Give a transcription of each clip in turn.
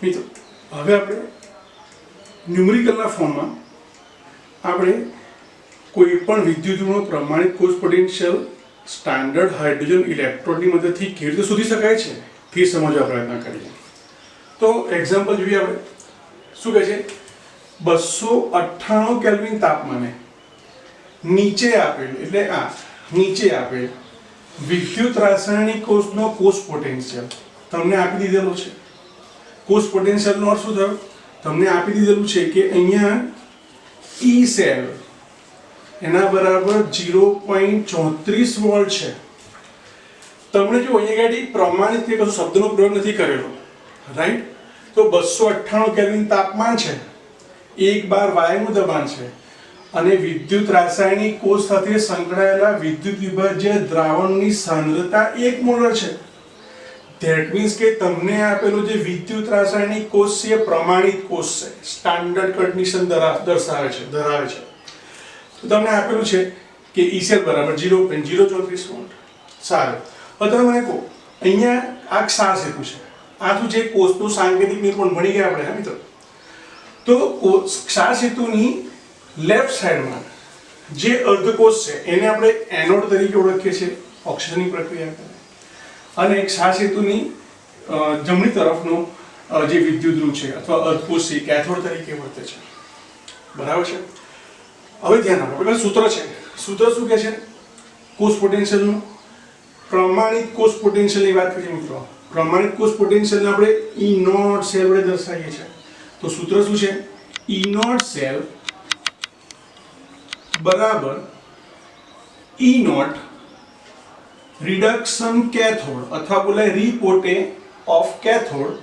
મિત્રો હવે આપણે ન્યુમેરિકલના ફોર્મમાં આપણે કોઈ પણ વિદ્યુતનું પ્રમાણિત કોષ પોટેન્શિયલ સ્ટાન્ડર્ડ હાઇડ્રોજન ઇલેક્ટ્રોડની મદદથી કેવી રીતે શોધી શકાય છે તે સમજવા પ્રયત્ન કરીએ. તો એક્ઝામ્પલ જોઈએ આપણે. શું કહે છે? 298 કેલ્વિન તાપમાને નીચે આપેલ એટલે નીચે આપેલ વિદ્યુત રાસાયણિક કોષનો કોષ પોટેન્શિયલ તમને આપી દીધેલો છે. કોષ પોટેન્શિયલનો અર્થ શું થયો? તમને આપી દીધેલું છે કે અહીંયા ઈ સેલ એના બરાબર 0.34 વોલ્ટ છે. તમને જો અહીંયા ગાડી પ્રમાણિત કે કશું શબ્દનો પ્રયોગ નથી કરેલો, રાઈટ? તો 298 કેલ્વિન તાપમાન છે, 1 બાર વાયુનું દબાણ છે અને વિદ્યુત રાસાયણિક કોષ સાથે સંકળાયેલા વિદ્યુત વિભાજ્ય દ્રાવણની સાંદ્રતા 1 મોલર છે. ધેટ મીન્સ કે તમને આપેલો જે વિદ્યુત રાસાયણિક કોષ છે પ્રમાણિત કોષ છે, સ્ટાન્ડર્ડ કન્ડિશન ધરાવે છે. તો તમને આપેલું છે કે ઈ સેલ બરાબર 0.034 વોલ્ટ. સારું, હવે તમે મને કહો અહીંયા આ ક્ષાર સેતુ છે, આ શું છે? કોષનું સાંકેતિક નિરૂપણ ભણી ગયા આપણે. હા મિત્રો, તો ક્ષાર સેતુની લેફ્ટ સાઈડમાં જે અર્ધકોષ છે એને આપણે એનોડ તરીકે ઓળખીએ છીએ, ઓક્સિજનની પ્રક્રિયા કરે. અને ક્ષાર સેતુની જમણી તરફનો જે વિદ્યુત ધ્રુવ છે અથવા અર્ધકોષ છે કેથોડ તરીકે વર્તે છે. બરાબર છે? હવે ધ્યાન આપો, પેલા સૂત્ર છે. સૂત્ર શું કહે છે? કોષ પોટેન્શિયલનું પ્રમાણિત કોષ પોટેન્શિયલની વાત કરીએ મિત્રો. પ્રમાણિત કોષ પોટેન્શિયલને આપણે ઈ નોટ સેલ વડે દર્શાવીએ છીએ. તો સૂત્ર શું છે? ઈ નોટ સેલ બરાબર ઈ નોટ રિડક્શન કેથોડ અથવા બોલાય રીપોટે ઓફ કેથોડ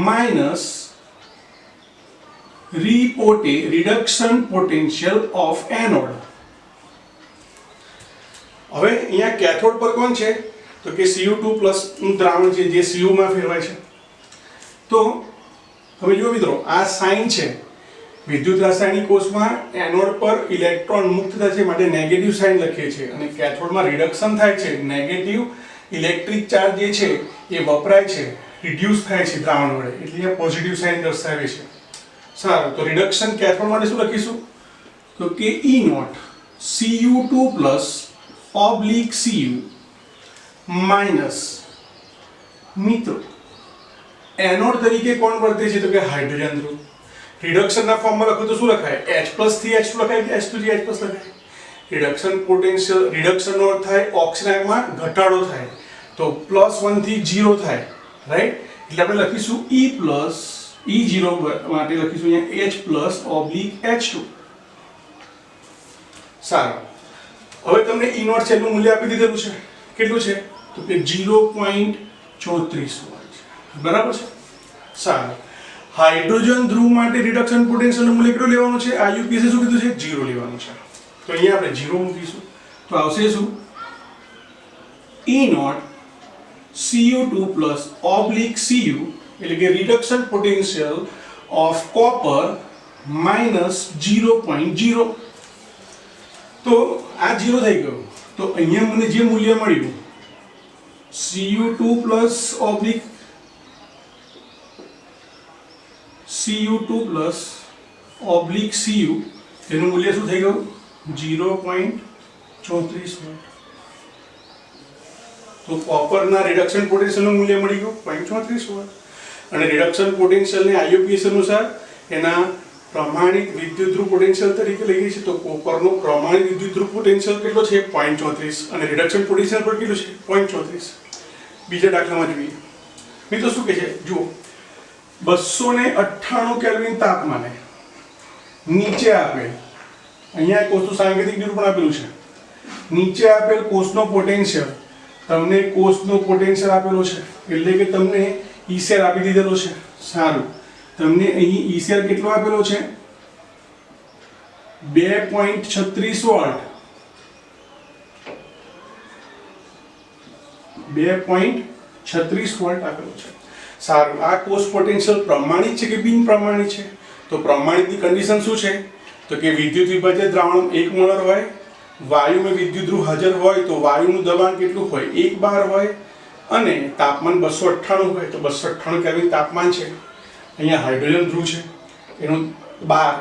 માઇનસ રીપોટે રિડક્શન પોટેન્શિયલ ઓફ એનોડ. હવે અહીંયા કેથોડ પર કોણ છે? તો કે Cu2+ નું દ્રાવણ છે જે Cu માં ફેરવાય છે. તો હવે જુઓ મિત્રો, આ સાઇન છે. વિદ્યુત રાસાયણિક કોષમાં એનોડ પર ઇલેક્ટ્રોન મુક્ત થાય છે માટે નેગેટિવ સાઇન લખીએ છીએ અને કેથોડમાં રિડક્શન થાય છે, નેગેટિવ ઇલેક્ટ્રિક ચાર્જ જે છે એ વપરાય છે, રિડ્યુસ થાય છે દ્રાવણ વડે, એટલે એ પોઝિટિવ સાઇન દર્શાવે છે. સારું, તો રિડક્શન કેથોડ માટે શું લખીશું? તો કે E naught Cu2+ oblique Cu minus મિત્રો એનોડ તરીકે કોણ વર્તે છે? તો કે હાઇડ્રોજન ધ્રુવ. રિડક્શનના ફોર્મમાં લખો તો શું લખાય? H+ થી H2 લખાય કે H2 થી H+ લખાય? રિડક્શન પોટેન્શિયલ, રિડક્શનનો અર્થ થાય ઓક્સિજનમાં ઘટાડો થાય, તો +1 થી 0 થાય, રાઈટ? એટલે આપણે લખીશું E0 માટે લખીશું અહીંયા H+/H2. સારું, હવે તમને ઈ નોટ સેલનું મૂલ્ય આપી દીધેલું છે. કેટલું છે? તો કે 0.34 વોલ્ટ. બરાબર છે? સારું, હાઇડ્રોજન ધ્રુવ માટે રિડક્શન પોટેન્શિયલનું મૂલ્ય કેટલું લેવાનું છે? IUPAC શું કીધું છે? 0 લેવાનું છે. તો અહીંયા આપણે 0 મૂકીશું તો આવશે શું? E not Cu2+ oblique Cu એટલે કે reduction potential of copper minus 0.0. તો આ 0 થઈ ગયું. તો અહીંયા મને જે મૂલ્ય મળ્યું Cu2+ ઓબ્લિક Cu તેનું મૂલ્ય શું થઈ ગયું? 0.34 વોલ્ટ. તો કોપરના રિડક્શન પોટેન્શિયલનું મૂલ્ય મળી ગયું 0.34 વોલ્ટ. અને રિડક્શન પોટેન્શિયલને IUPAC અનુસાર એના પ્રમાણિત વિદ્યુત ધ્રુવ પોટેન્શિયલ તરીકે લઈએ છીએ. તો કોપરનો પ્રમાણિત વિદ્યુત ધ્રુવ પોટેન્શિયલ કેટલો છે? 0.34 અને રિડક્શન પોટેન્શિયલ પર કેટલું છે? 0.34. બીજા દાખલામાં જોઈએ મિત્રો શું કહે છે? જુઓ, 298 કેલ્વિન તાપમાને નીચે આપેલ, અહીંયા કોષનું સાંકેતિક નિરૂપણ આપેલું છે. નીચે આપેલ કોષનો પોટેન્શિયલ, તમને કોષનો પોટેન્શિયલ આપેલો છે એટલે કે તમને ઈ સેલ આપી દીધેલો છે. સારું, તમને અહીં ઈ સેલ કેટલો આપેલો છે? 2.36 વોલ્ટ. 2.36 વોલ્ટ આપેલો છે. સારું, આ કોષ પોટેન્શિયલ પ્રમાણિત છે કે બિન પ્રમાણિત છે? તો પ્રમાણિતની કન્ડિશન શું છે? તો કે વિદ્યુત વિભાજ્ય દ્રાવણ 1 મોલર હોય, વાયુમાં વિદ્યુત ધ્રુવ હાજર હોય તો વાયુનું દબાણ કેટલું હોય? 1 બાર હોય અને તાપમાન 298 હોય. તો 298 કેલ્વિન તાપમાન છે. અહીંયા હાઇડ્રોજન ધ્રુવ છે, એનું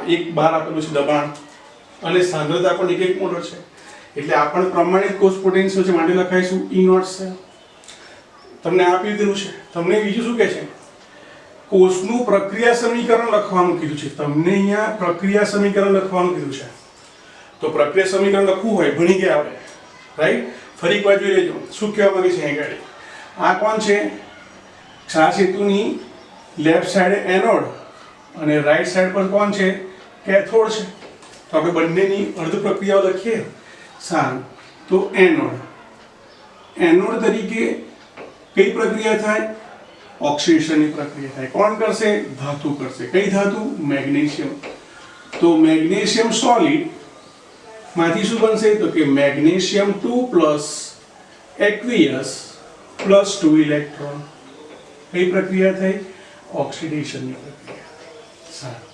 એક બાર આપેલું છે દબાણ, અને સાંદ્રતા પણ 1 મોલ છે, એટલે આ પણ પ્રમાણિત કોષ પોટેન્શિયલ છે, માટે લખાઈશું E નોટ છે. તમને આપી દીધું છે. તમને બીજું શું કહે છે, કોષનું પ્રક્રિયા સમીકરણ લખવાનું કીધું છે. તમને અહીંયા પ્રક્રિયા સમીકરણ લખવાનું કીધું છે. તો પ્રક્રિયા સમીકરણ લખવું હોય, ભણી ગયા આપણે, રાઈટ? ફરી એક વાર જોઈ લેજો શું કહેવા માંગે છે અહીંયા આગળ. આ કોણ છે? ક્ષાર સેતુની લેફ્ટ સાઈડે એનોડ અને રાઈટ સાઈડ પર કોણ છે? કેથોડ છે. તો આપણે બંનેની અર્ધ પ્રક્રિયાઓ લખીએ. સારું, તો એનોડ તરીકે કઈ પ્રક્રિયા થાય? ઓક્સિડેશનની પ્રક્રિયા થાય. કોણ કરશે? ધાતુ કરશે. કઈ ધાતુ? મેગ્નેશિયમ. તો મેગ્નેશિયમ સોલિડ માંથી શું બનશે? તો કે magnesium 2 plus aqueous plus 2 electron. કઈ પ્રક્રિયા થઈ? ઓક્સિડેશનની પ્રક્રિયા. સારું,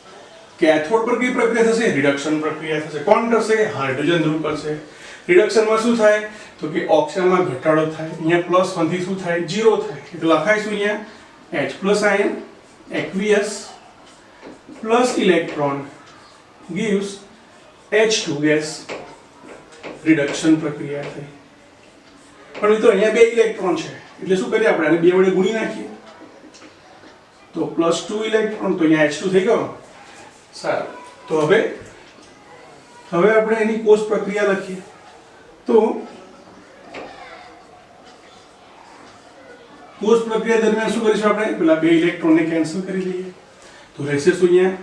કેથોડ પર કઈ પ્રક્રિયા થશે? રિડક્શન પ્રક્રિયા થશે. કોણ કરશે? હાઇડ્રોજન ધ્રુવ કરશે. રિડક્શનમાં શું થાય? તો કે ઓક્સિજનમાં ઘટાડો થાય. અહીંયા +1 થી શું થાય? 0 થાય. એટલે લખાઈશું અહીંયા H plus ion aqueous plus electron gives H2 gas. Reduction પ્રક્રિયા થઈ. પણ મિત્રો અહીંયા 2 ઇલેક્ટ્રોન છે, એટલે શું કરીએ આપણે? આને 2 વડે ગુણી નાખીએ. તો +2 ઇલેક્ટ્રોન, તો અહીંયા H2 થઈ ગયો. સારું, તો હવે આપણે એની કોષ પ્રક્રિયા લખીએ. તો કોષ પ્રક્રિયા દરમિયાન શું કરીશું આપણે? પેલા 2 ઇલેક્ટ્રોનને કેન્સલ કરી લઈએ. તો રહેશે શું અહીંયા?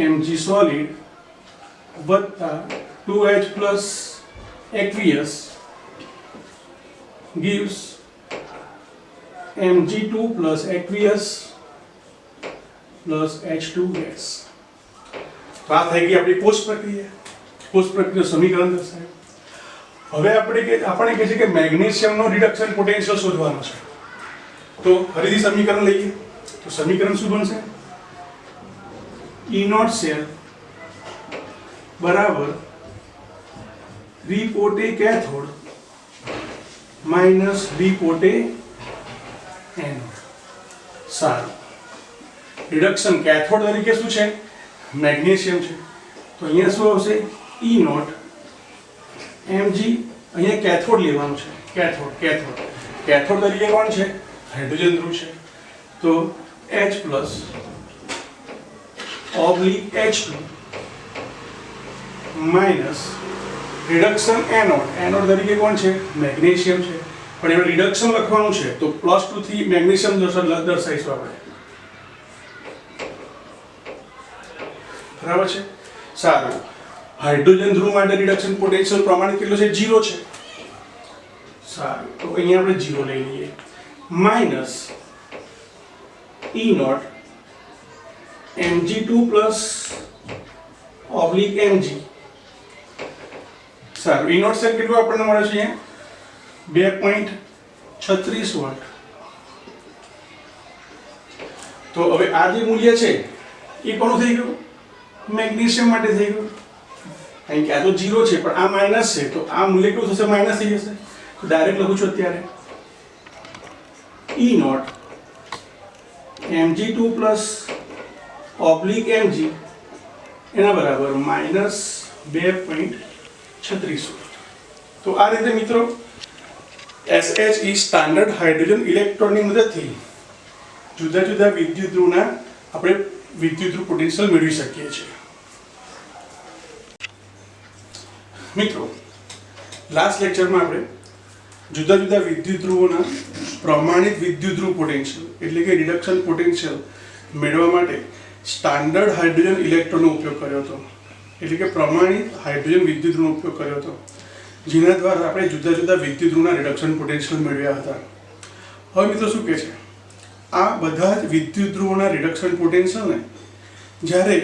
Mg સોલિડ વત્તા 2H plus aqueous gives Mg2 plus aqueous plus H2 gas. તો આ થઈ ગઈ આપણી કોષ પ્રક્રિયા. કોષ પ્રક્રિયા સમીકરણ દર્શાવ્યું. હવે આપણે કહે છે કે મેગ્નેશિયમનો રિડક્શન પોટેન્શિયલ શોધવાનો છે. તો ફરીથી સમીકરણ લઈએ. તો સમીકરણ શું બનશે? E નોટ સેલ બરાબર રીપોટે કેથોડ માઇનસ રીપોટે એનોડ. સારું, રિડક્શન કેથોડ તરીકે શું છે? મેગ્નેશિયમ છે. તો અહીંયા શું આવશે? E naught Mg. અહીંયા કેથોડ લેવાનું છે. કેથોડ તરીકે કોણ છે? હાઇડ્રોજન ધ્રુવ છે. તો H plus oblique H2 minus reduction anode તરીકે કોણ છે? મેગ્નેશિયમ છે. પણ એનું રિડક્શન લખવાનું છે, તો +2 થી મેગ્નેશિયમ દર્શાવીશું આપણે. બરાબર છે? સારું, હાઇડ્રોજન ધ્રુવ માટે રિડક્શન પોટેન્શિયલ પ્રમાણિત કેટલો છે? 0 છે. સારું, તો અહીંયા આપણે 0 લઈ લઈએ. Minus E naught Mg2 plus oblique Mg. સારું, E નોટ સેલ કેટલું આપણને મળે છે? અહીંયા 2.36 વોલ્ટ. તો હવે આ જે મૂલ્ય છે એ કોનું થઈ ગયું? મેગ્નેશિયમ માટે થઈ ગયું. અહીં કે આ તો 0 છે, પણ આ માઇનસ છે, તો આ મૂલ્ય કેવું થશે? માઇનસ થઈ જશે. તો ડાયરેક્ટ લખું છું અત્યારે E naught Mg2 plus oblique Mg એના બરાબર -2.36. તો આ રીતે મિત્રો SHE સ્ટાન્ડર્ડ હાઇડ્રોજન ઇલેક્ટ્રોનની મદદથી જુદા જુદા વિદ્યુત ધ્રુવના આપણે વિદ્યુત ધ્રુવ પોટેન્શિયલ મેળવી શકીએ છીએ. મિત્રો લાસ્ટ લેક્ચરમાં આપણે જુદા જુદા વિદ્યુત ધ્રુવોના પ્રમાણિત વિદ્યુત ધ્રુવ પોટેન્શિયલ એટલે કે રિડક્શન પોટેન્શિયલ મેળવવા માટે સ્ટાન્ડર્ડ હાઇડ્રોજન ઇલેક્ટ્રોનનો ઉપયોગ કર્યો હતો. એટલે કે પ્રમાણિત હાઇડ્રોજન વિદ્યુત ધ્રુવનો ઉપયોગ કર્યો હતો, જેના દ્વારા આપણે જુદા જુદા વિદ્યુત ધ્રુવના રિડક્શન પોટેન્શિયલ મેળવ્યા હતા. હવે મિત્રો શું કહે છે? આ બધા જ વિદ્યુત ધ્રુવોના રિડક્શન પોટેન્શિયલને જ્યારે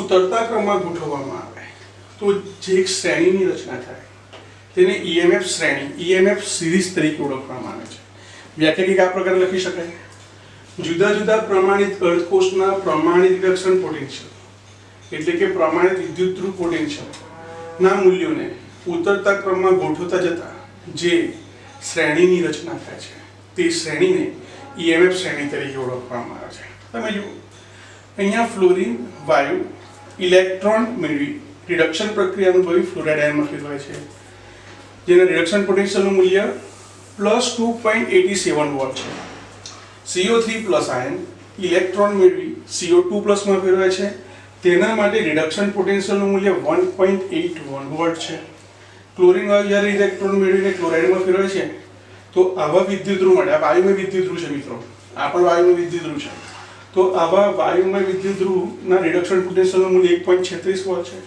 ઉતરતા ક્રમમાં ગોઠવવામાં આવે તો જે એક શ્રેણીની રચના થાય તેને EMF શ્રેણી, EMF સિરીઝ તરીકે ઓળખવામાં આવે છે. વ્યાખ્યા કંઈક આ પ્રકારે લખી શકાય: જુદા જુદા પ્રમાણિત અર્ધકોષના પ્રમાણિત રિડક્શન પોટેન્શિયલ એટલે કે પ્રમાણિત વિદ્યુત ધ્રુવ પોટેન્શિયલ ના મૂલ્યોને ઉતરતા ક્રમમાં ગોઠવતા જતા જે શ્રેણીની રચના થાય છે તે શ્રેણીને ईएमएफ श्रेणी तरीके ओळखવામાં આવે છે। તમે જુઓ અહીંયા ફ્લોરિન વાયુ ઇલેક્ટ્રોન મેળવી રિડક્શન પ્રક્રિયા અનુભવી ફ્લોરાઇડ આયનમાં ફેરવાય છે, જેના રિડક્શન પોટેન્શિયલનું મૂલ્ય +2.87 વોટ છે। CO3+ આયન ઇલેક્ટ્રોન મેળવી CO2+ માં ફેરવાય છે, તેના માટે રિડક્શન પોટેન્શિયલનું મૂલ્ય 1.81 વોટ છે। ક્લોરીન વાયુ જ્યારે ઇલેક્ટ્રોન મેળવીને ક્લોરાઇડમાં ફેરવાય છે તો આવા વિદ્યુતધ્રુવ માટે, આ વાયુમય વિદ્યુતધ્રુવ છે મિત્રો, આ પણ વાયુમય વિદ્યુતધ્રુવ છે, તો આવા વાયુમય વિદ્યુતધ્રુવના રિડક્શન પોટેન્શિયલનું મૂલ્ય 1.36 વોટ છે।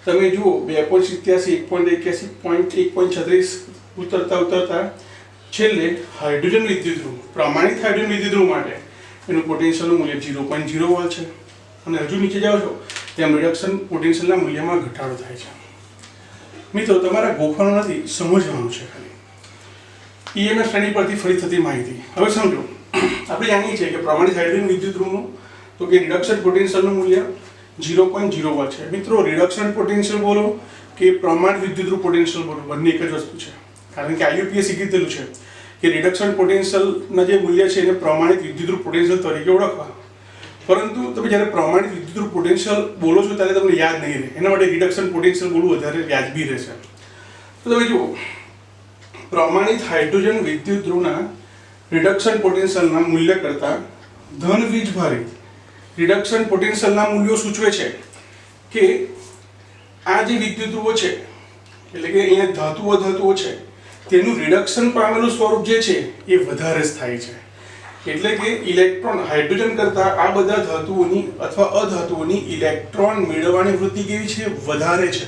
તમે જુઓ 2.87, 1.81, 1.36 ઉતરતા છેલ્લે હાઇડ્રોજન વિદ્યુતધ્રુવ, પ્રમાણિત હાઇડ્રોજન વિદ્યુતધ્રુવ માટે એનું પોટેન્શિયલનું મૂલ્ય 0.0 વોલ્ટ છે, અને હજુ નીચે જાઓ છો તેમ રિડક્શન પોટેન્શિયલના મૂલ્યમાં ઘટાડો થાય છે। મિત્રો તમારા ગોખવાનું નથી, સમજવાનું છે ખાલી। ईएमएफ श्रेणी परથી ફરી થતી માહિતી હવે સમજો। આપણે જાણીએ છીએ કે પ્રમાણિત હાઇડ્રોજન વિદ્યુતધ્રુવનું તો કે રિડક્શન પોટેન્શિયલનું મૂલ્ય 0.0 વોલ્ટ છે। મિત્રો રિડક્શન પોટેન્શિયલ બોલો કે પ્રમાણિત વિદ્યુતધ્રુવ પોટેન્શિયલ બોલો, બંને એક જ વસ્તુ છે, કારણ કે આઈયુપીએસ કીધેલું છે કે રિડક્શન પોટેન્શિયલના જે મૂલ્ય છે એને પ્રમાણિત વિદ્યુતધ્રુવ પોટેન્શિયલ તરીકે ઓળખવા, પરંતુ તમે જ્યારે પ્રમાણિત વિદ્યુતધ્રુવ પોટેન્શિયલ બોલો છો ત્યારે તમને યાદ નહીં રહે, એના માટે રિડક્શન પોટેન્શિયલ બોલવું વધારે વ્યાજબી રહેશે। તો તમે જુઓ પ્રમાણિત હાઇડ્રોજન વિદ્યુતધ્રુવના રિડક્શન પોટેન્શિયલના મૂલ્ય કરતાં ધન વીજભારિત રિડક્શન પોટેન્શિયલના મૂલ્યો સૂચવે છે કે આ જે વિદ્યુતધ્રુવો છે, એટલે કે અહીંયા ધાતુઓ છે, તેનું રિડક્શન પામેલું સ્વરૂપ જે છે એ વધારે સ્થાયી છે। એટલે કે ઇલેક્ટ્રોન હાઇડ્રોજન કરતાં આ બધા ધાતુઓની અથવા અધાતુઓની ઇલેક્ટ્રોન મેળવવાની વૃત્તિ કેવી છે? વધારે છે,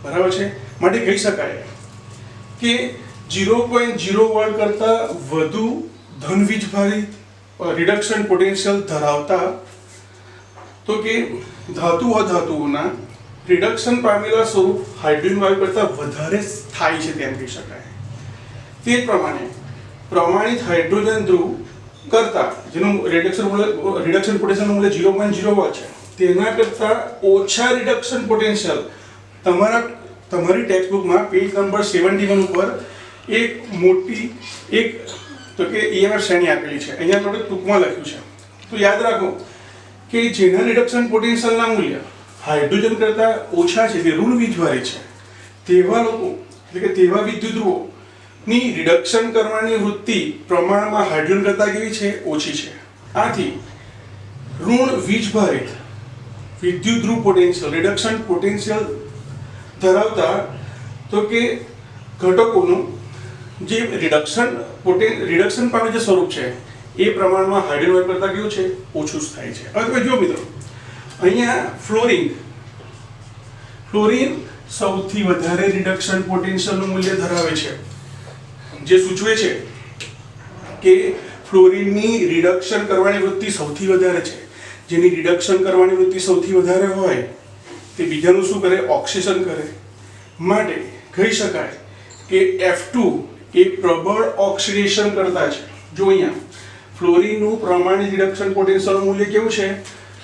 બરાબર છે। માટે કહી શકાય કે 0.0 વોલ્ટ કરતાં વધુ ધન વીજભારિત રિડક્શન પોટેન્શિયલ ધરાવતા તો કે ધાતુ અધાતુઓના રિડક્શન પામેલા સ્વરૂપ હાઇડ્રોજન વાયુ કરતાં વધારે સ્થાયી છે તેમ કહી શકાય। તે જ પ્રમાણે પ્રમાણિત હાઇડ્રોજન ધ્રુવ કરતાં જેનું રિડક્શન પોટેન્શિયલનું મૂલ્ય 0.0 વોલ્ટ છે, તેના કરતાં ઓછા રિડક્શન પોટેન્શિયલ તમારી ટેક્સ્ટબુકમાં પેજ નંબર 71 ઉપર એક મોટી તો કે ईएमएफ શ્રેણી આપેલી છે, અહીંયા થોડું ટૂંકમાં લખ્યું છે। તો યાદ રાખો કે જેના રિડક્શન પોટેન્શિયલના મૂલ્ય હાઇડ્રોજન કરતાં ઓછા છે, તે ઋણ વીજભારિત છે, તેવા લોકો એટલે કે તેવા વિદ્યુતધ્રુવોની રિડક્શન કરવાની વૃત્તિ પ્રમાણમાં હાઇડ્રોજન કરતાં કેવી છે? ઓછી છે। આથી ઋણ વીજભારિત વિદ્યુતધ્રુવ પોટેન્શિયલ રિડક્શન પોટેન્શિયલ ધરાવતા તો કે ઘટકોનું જે રિડક્શન પામે જે સ્વરૂપ છે એ પ્રમાણમાં હાઇડ્રોજન વાયુ કરતાં કેવું છે? ઓછું થાય છે। હવે તમે જુઓ મિત્રો, અહીંયા ફ્લોરિન સૌથી વધારે રિડક્શન પોટેન્શિયલનું મૂલ્ય ધરાવે છે, જે સૂચવે છે કે ફ્લોરિનની રિડક્શન કરવાની વૃત્તિ સૌથી વધારે છે। જેની રિડક્શન કરવાની વૃત્તિ સૌથી વધારે હોય તે બીજાનું શું કરે? ઓક્સિડેશન કરે। માટે કહી શકાય કે F2 એ પ્રબળ ઓક્સિડેશન કરતા છે। જો અહીંયા ફ્લોરિનનું પ્રમાણિત રિડક્શન પોટેન્શિયલનું મૂલ્ય કેવું છે?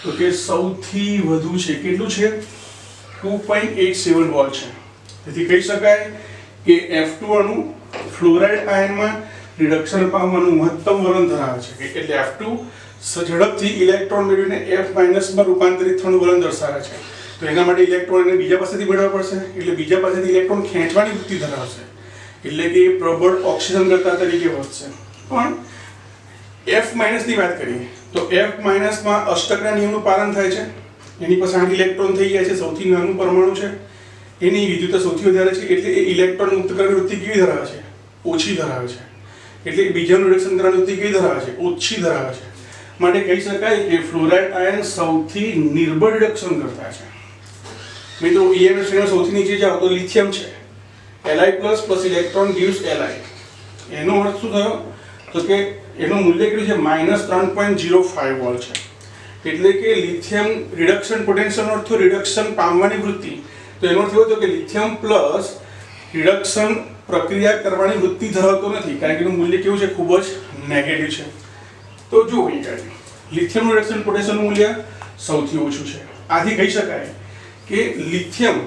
તો કે સૌથી વધુ છે। કેટલું છે? 2.87 વોલ્ટ છે। તેથી કહી શકાય કે F2 અણુ ફ્લોરાઇડ આયનમાં રિડક્શન પામવાનું મહત્તમ વલણ ધરાવે છે, એટલે F2 ઝડપથી ઇલેક્ટ્રોન મેળવીને F- માં રૂપાંતરિત થવાનું વલણ દર્શાવે છે। તો એના માટે ઇલેક્ટ્રોન એને બીજા પાસેથી મેળવવા પડશે, એટલે બીજા પાસેથી ઇલેક્ટ્રોન ખેંચવાની વૃત્તિ ધરાવશે, એટલે કે પ્રબળ ઓક્સિજન કરતા તરીકે વધશે। પણ F- ની વાત કરીએ તો F- માં અષ્ટકના નિયમનું પાલન થાય છે। એની પાસે 8 ઇલેક્ટ્રોન થઈ ગયા છે, સૌથી નાનું પરમાણુ છે, એની વિદ્યુતતા સૌથી વધારે છે, એટલે એ ઇલેક્ટ્રોન મુક્ત કરવાની વૃત્તિ કેવી ધરાવે છે? ઓછી ધરાવે છે। એટલે બીજાનું રિડક્શન કરવાની વૃત્તિ કેવી ધરાવે છે? ઓછી ધરાવે છે। માટે કહી શકાય કે ફ્લોરાઇડ આયન સૌથી નિર્બળ રિડક્શન કરતા છે। મિત્રો ईएमएफ શ્રેણીમાં સૌથી નીચે જાઓ તો લિથિયમ છે, Li+ plus electron gives Li। એનો અર્થ શું થયો? તો કે એનું મૂલ્ય કેટલું છે? -3.05 વોલ્ટ છે। એટલે કે લિથિયમ રિડક્શન પોટેન્શિયલનો અર્થ રિડક્શન પામવાની વૃત્તિ, તો એનો અર્થ એવો થયો કે લિથિયમ પ્લસ રિડક્શન પ્રક્રિયા કરવાની વૃત્તિ ધરાવતો નથી, કારણ કે એનું મૂલ્ય કેવું છે? ખૂબ જ નેગેટિવ છે। તો જુઓ અહીંયા લિથિયમનું રિડક્શન પોટેન્શિયલનું મૂલ્ય સૌથી ઓછું છે। આથી કહી શકાય કે લિથિયમ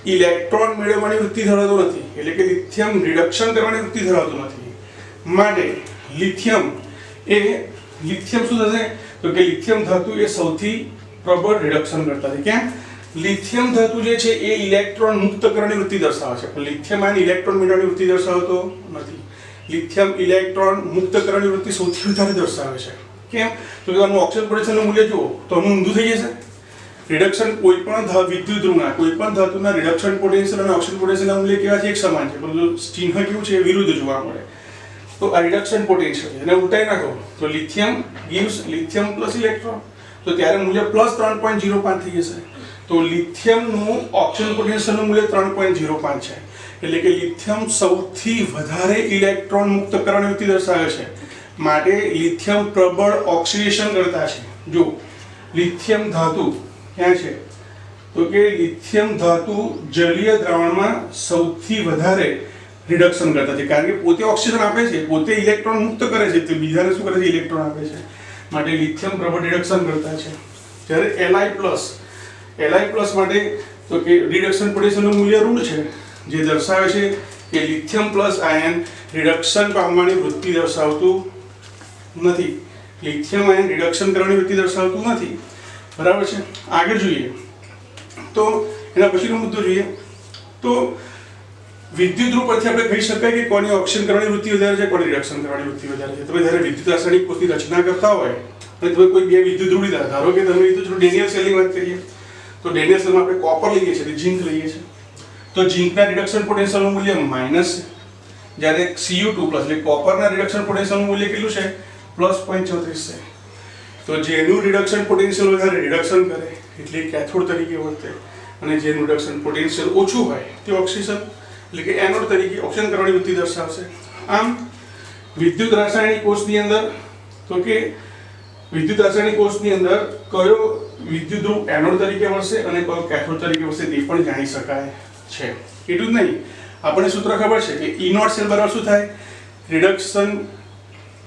ઇલેક્ટ્રોન મેળવવાની વૃત્તિ ધરાવતો નથી, એટલે કે લિથિયમ રિડક્શન કરવાની વૃત્તિ ધરાવતો નથી। માટે લિથિયમ એ લિથિયમ શું થશે તો કે લિથિયમ ધાતુ એ સૌથી પ્રબળ રિડક્શન કરતા છે. કેમ? લિથિયમ ધાતુ જે છે એ ઇલેક્ટ્રોન મુક્તકરણની વૃત્તિ દર્શાવે છે, પણ લિથિયમ આયન ઇલેક્ટ્રોન મેળવવાની વૃત્તિ દર્શાવતો નથી. લિથિયમ ઇલેક્ટ્રોન મુક્તકરણની વૃત્તિ સૌથી વધારે દર્શાવે છે. કેમ? તો કે આનું ઓક્સિજન પોટેન્શિયલનું મૂલ્ય જુઓ તો આનું ઊંધું થઈ જશે. રિડક્શન કોઈ પણ વિદ્યુત ધ્રુવના કોઈ પણ ધાતુના રિડક્શન પોટેન્શિયલ અને ઓક્સિજન પોટેન્શિયલના મૂલ્ય કેવા છે? એક સમાન છે, પરંતુ ચિહ્ન કેવું છે? વિરુદ્ધ જોવા મળે. તો આ રિડક્શન પોટેન્શિયલ છે, એને ઉલટાઈ નાખો તો lithium gives lithium plus electron, તો ત્યારે મૂલ્ય પ્લસ 3.05 થઈ જશે. તો લિથિયમનું ઓક્સિજન પોટેન્શિયલનું મૂલ્ય 3.05 છે, એટલે કે લિથિયમ સૌથી વધારે ઇલેક્ટ્રોન મુક્તકરણની વૃત્તિ દર્શાવે છે, માટે લિથિયમ પ્રબળ ઓક્સિડેશન કરતા છે. જો લિથિયમ ધાતુ ક્યાં છે તો કે લિથિયમ ધાતુ જલીય દ્રાવણમાં સૌથી વધારે રિડક્શન કરતા છે, કારણ કે પોતે ઓક્સિજન આપે છે, પોતે ઇલેક્ટ્રોન મુક્ત કરે છે, તો બીજાને શું કરે છે? ઇલેક્ટ્રોન આપે છે, માટે લિથિયમ પ્રબળ રિડક્શન કરતા છે. જ્યારે Li+ માટે તો કે રિડક્શન પોટેન્શિયલનું મૂલ્ય ઋણ છે, જે દર્શાવે છે કે લિથિયમ પ્લસ આયન રિડક્શન પામવાની વૃત્તિ દર્શાવતું નથી. લિથિયમ આયન રિડક્શન કરવાની વૃત્તિ દર્શાવતું નથી. બરાબર છે? આગળ જોઈએ તો એના પછીનો મુદ્દો જોઈએ તો વિદ્યુત ધ્રુવ પરથી આપણે કહી શકાય કે કોની ઓક્સિજન કરવાની વૃત્તિ વધારે છે, કોની રિડક્શન કરવાની વૃત્તિ વધારે છે. તમે જ્યારે વિદ્યુત રાસાયણિક કોષની રચના કરતા હોય અને તમે કોઈ બે વિદ્યુત ધ્રુવ લીધા, ધારો કે તમે લીધું ડેનિયલ સેલની વાત કરીએ તો ડેનિયલ સેલમાં આપણે કોપર લઈએ છીએ, ઝિંક લઈએ છીએ, તો ઝિંકના રિડક્શન પોટેન્શિયલનું મૂલ્ય માઇનસ છે, જ્યારે Cu2+ એટલે કોપરના રિડક્શન પોટેન્શિયલનું મૂલ્ય કેટલું છે? +0.34 છે. તો જેનું રિડક્શન પોટેન્શિયલ વધારે રિડક્શન કરે એટલે કેથોડ તરીકે વર્તે, અને જેનું રિડક્શન પોટેન્શિયલ ઓછું હોય તે ઓક્સિજન એટલે કે એનોડ તરીકે ઓક્સિજન કરવાની વૃત્તિ દર્શાવશે. આમ વિદ્યુત રાસાયણિક કોષની અંદર તો કે વિદ્યુત રાસાયણિક કોષની અંદર કયો વિદ્યુત ધ્રુવ એનોડ તરીકે વર્તે અને કયો કેથોડ તરીકે વર્તે તે પણ જાણી શકાય છે. એટલું જ નહીં, આપણને સૂત્ર ખબર છે કે E0 સેલ બરાબર શું થાય?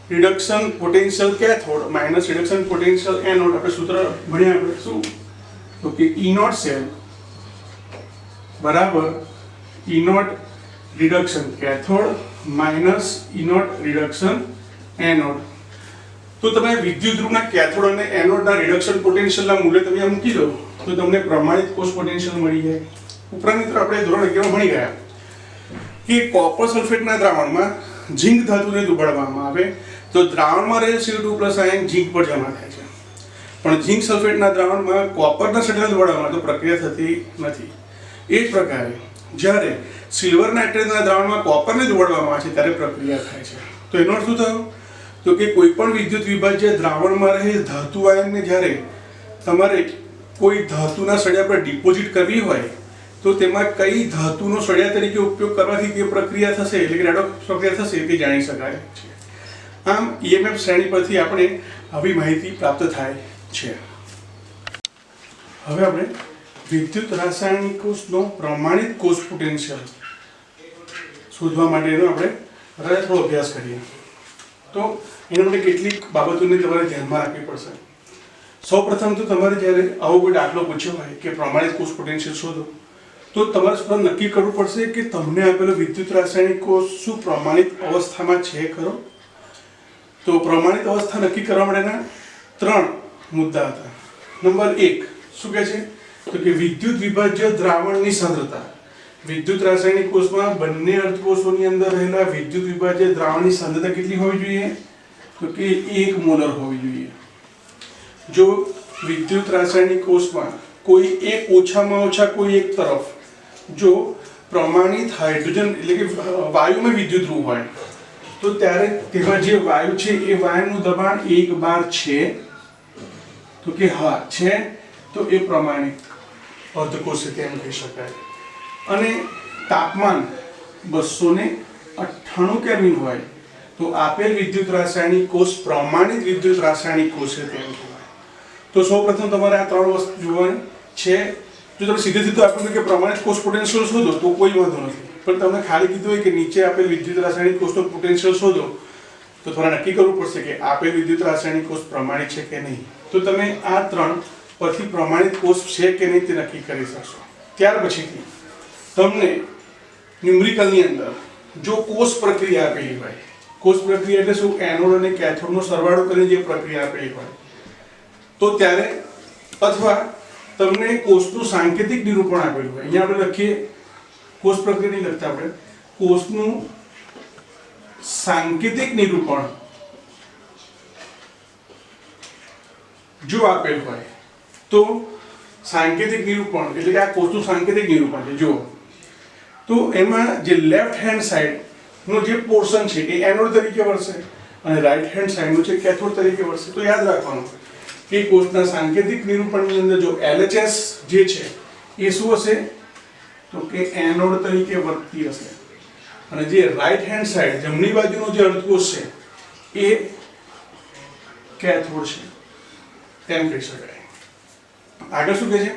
Reduction potential cathode minus reduction potential anode. આપણે સૂત્ર ભણ્યા આપણે શું તો કે E0 સેલ બરાબર E0 reduction cathode minus E0 reduction anode. તો તમે વિદ્યુત ધ્રુવના કેથોડ અને એનોડના રિડક્શન પોટેન્શિયલના મૂલ્ય તમે આ મૂકી દો તો તમને પ્રમાણિત કોષ પોટેન્શિયલ મળી જાય. ઉપરાંત મિત્રો આપણે ધોરણ 11 ભણી ગયા કે કોપર સલ્ફેટના દ્રાવણમાં ઝિંક ધાતુને ડુબાડવામાં આવે તો દ્રાવણમાં રહેલ Cu2+ આયન ઝિંક પર જમા થાય છે, પણ ઝિંક સલ્ફેટના દ્રાવણમાં કોપરના સલ્ફેટને ડુબાડવામાં તો પ્રક્રિયા થતી નથી. એ જ પ્રકારે જ્યારે સિલ્વર નાઇટ્રેટના દ્રાવણમાં કોપરને ડુબાડવામાં આવે છે ત્યારે પ્રક્રિયા થાય છે. તો એનો અર્થ શું થયો તો કે કોઈ પણ વિદ્યુત વિભાજ્ય દ્રાવણમાં રહેલ ધાતુ આયનને જ્યારે તમારે કોઈ ધાતુના સળિયા પર ડિપોઝિટ કરવી હોય તો તેમાં કઈ ધાતુનો સળિયા તરીકે ઉપયોગ કરવાથી તે પ્રક્રિયા થશે, એટલે કે રેડોક્સ પ્રક્રિયા થશે, તે જાણી શકાય છે. આમ EMF શ્રેણી પરથી આપણે આવી માહિતી પ્રાપ્ત થાય છે. હવે આપણે વિદ્યુત રાસાયણિક કોષનો પ્રમાણિત કોષ પોટેન્શિયલ શોધવા માટેનો આપણે થોડો અભ્યાસ કરીએ. તો એના માટે કેટલીક બાબતોને તમારે ધ્યાનમાં રાખવી પડશે. સૌપ્રથમ તો તમારે જ્યારે આવો કોઈ દાખલો પૂછ્યો હોય કે પ્રમાણિત કોષ પોટેન્શિયલ શોધો તો તમારે સૌપ્રથમ નક્કી કરવું પડશે કે તમને આપેલો વિદ્યુત રાસાયણિક કોષ શું પ્રમાણિત અવસ્થામાં છે ખરો. તો પ્રમાણિત અવસ્થા નક્કી કરવા માટેના 3 મુદ્દા હતા. નંબર 1 શું કહે છે તો કે વિદ્યુત વિભાજ્ય દ્રાવણની સાંદ્રતા. વિદ્યુત રાસાયણિક કોષમાં બંને અર્ધકોષોની અંદર રહેલા વિદ્યુત વિભાજ્ય દ્રાવણની સાંદ્રતા કેટલી હોવી જોઈએ તો કે 1 મોલર હોવી જોઈએ. જો વિદ્યુત રાસાયણિક કોષમાં કોઈ એક ઓછામાં ઓછા કોઈ એક તરફ જો પ્રમાણિત હાઇડ્રોજન એટલે કે વાયુમાં વિદ્યુત ધ્રુવ હોય તો ત્યારે તેમાં જે વાયુ છે એ વાયુનું દબાણ 1 બાર છે તો કે હા છે, તો એ પ્રમાણિત અર્ધકોષ છે તેમ કહી શકાય. અને તાપમાન 298 કેલ્વિન હોય તો આપેલ વિદ્યુત રાસાયણિક કોષ પ્રમાણિત વિદ્યુત રાસાયણિક કોષ છે તેમ કહેવાય. તો સૌપ્રથમ તમારે આ 3 વસ્તુ જોવાની છે. જો તમે સીધે સીધું આપ્યું કે પ્રમાણિત કોષ પોટેન્શિયલ શોધો તો કોઈ વાંધો નથી, પણ તમને ખાલી કીધું હોય કે નીચે આપેલ વિદ્યુત રાસાયણિક કોષનો પોટેન્શિયલ શોધો તો તમારે નક્કી કરવું પડશે કે આપેલ વિદ્યુત રાસાયણિક કોષ પ્રમાણિત છે કે નહીં. તો તમે આ 3 પરથી પ્રમાણિત કોષ છે કે નહીં તે નક્કી કરી શકશો. ત્યાર પછીથી તમને ન્યુમેરિકલની અંદર જો કોષ પ્રક્રિયા આપેલી હોય કોષ પ્રક્રિયા એટલે શું? એનોડ અને કેથોડનો સરવાળો કરીને જે પ્રક્રિયા આપેલી હોય તો ત્યારે, અથવા તમને કોષનું સાંકેતિક નિરૂપણ આપેલું હોય. અહીંયા આપણે લખીએ કોષ પ્રક્રિયા નહીં લખતા, આપણે કોષનું સાંકેતિક નિરૂપણ જો આપેલ હોય તો સાંકેતિક નિરૂપણ એટલે કે આ કોષનું સાંકેતિક નિરૂપણ છે જો, તો એમાં જે લેફ્ટ હેન્ડ સાઈડ નો જે પોર્શન છે એ એનોડ તરીકે વર્તે અને રાઈટ હેન્ડ સાઈડ નું છે કેથોડ તરીકે વર્તે. તો યાદ રાખવાનું કે કોષના સાંકેતિક નિરૂપણની અંદર જો LHS જે છે એ શું હશે? તો કે એનોડ તરીકે વર્તતી હશે અને જે રાઈટ હેન્ડ સાઈડ જમણી બાજુનો જે અર્ધકોષ છે એ કેથોડ છે તેમ કહી શકાય. આગળ શું કહે છે?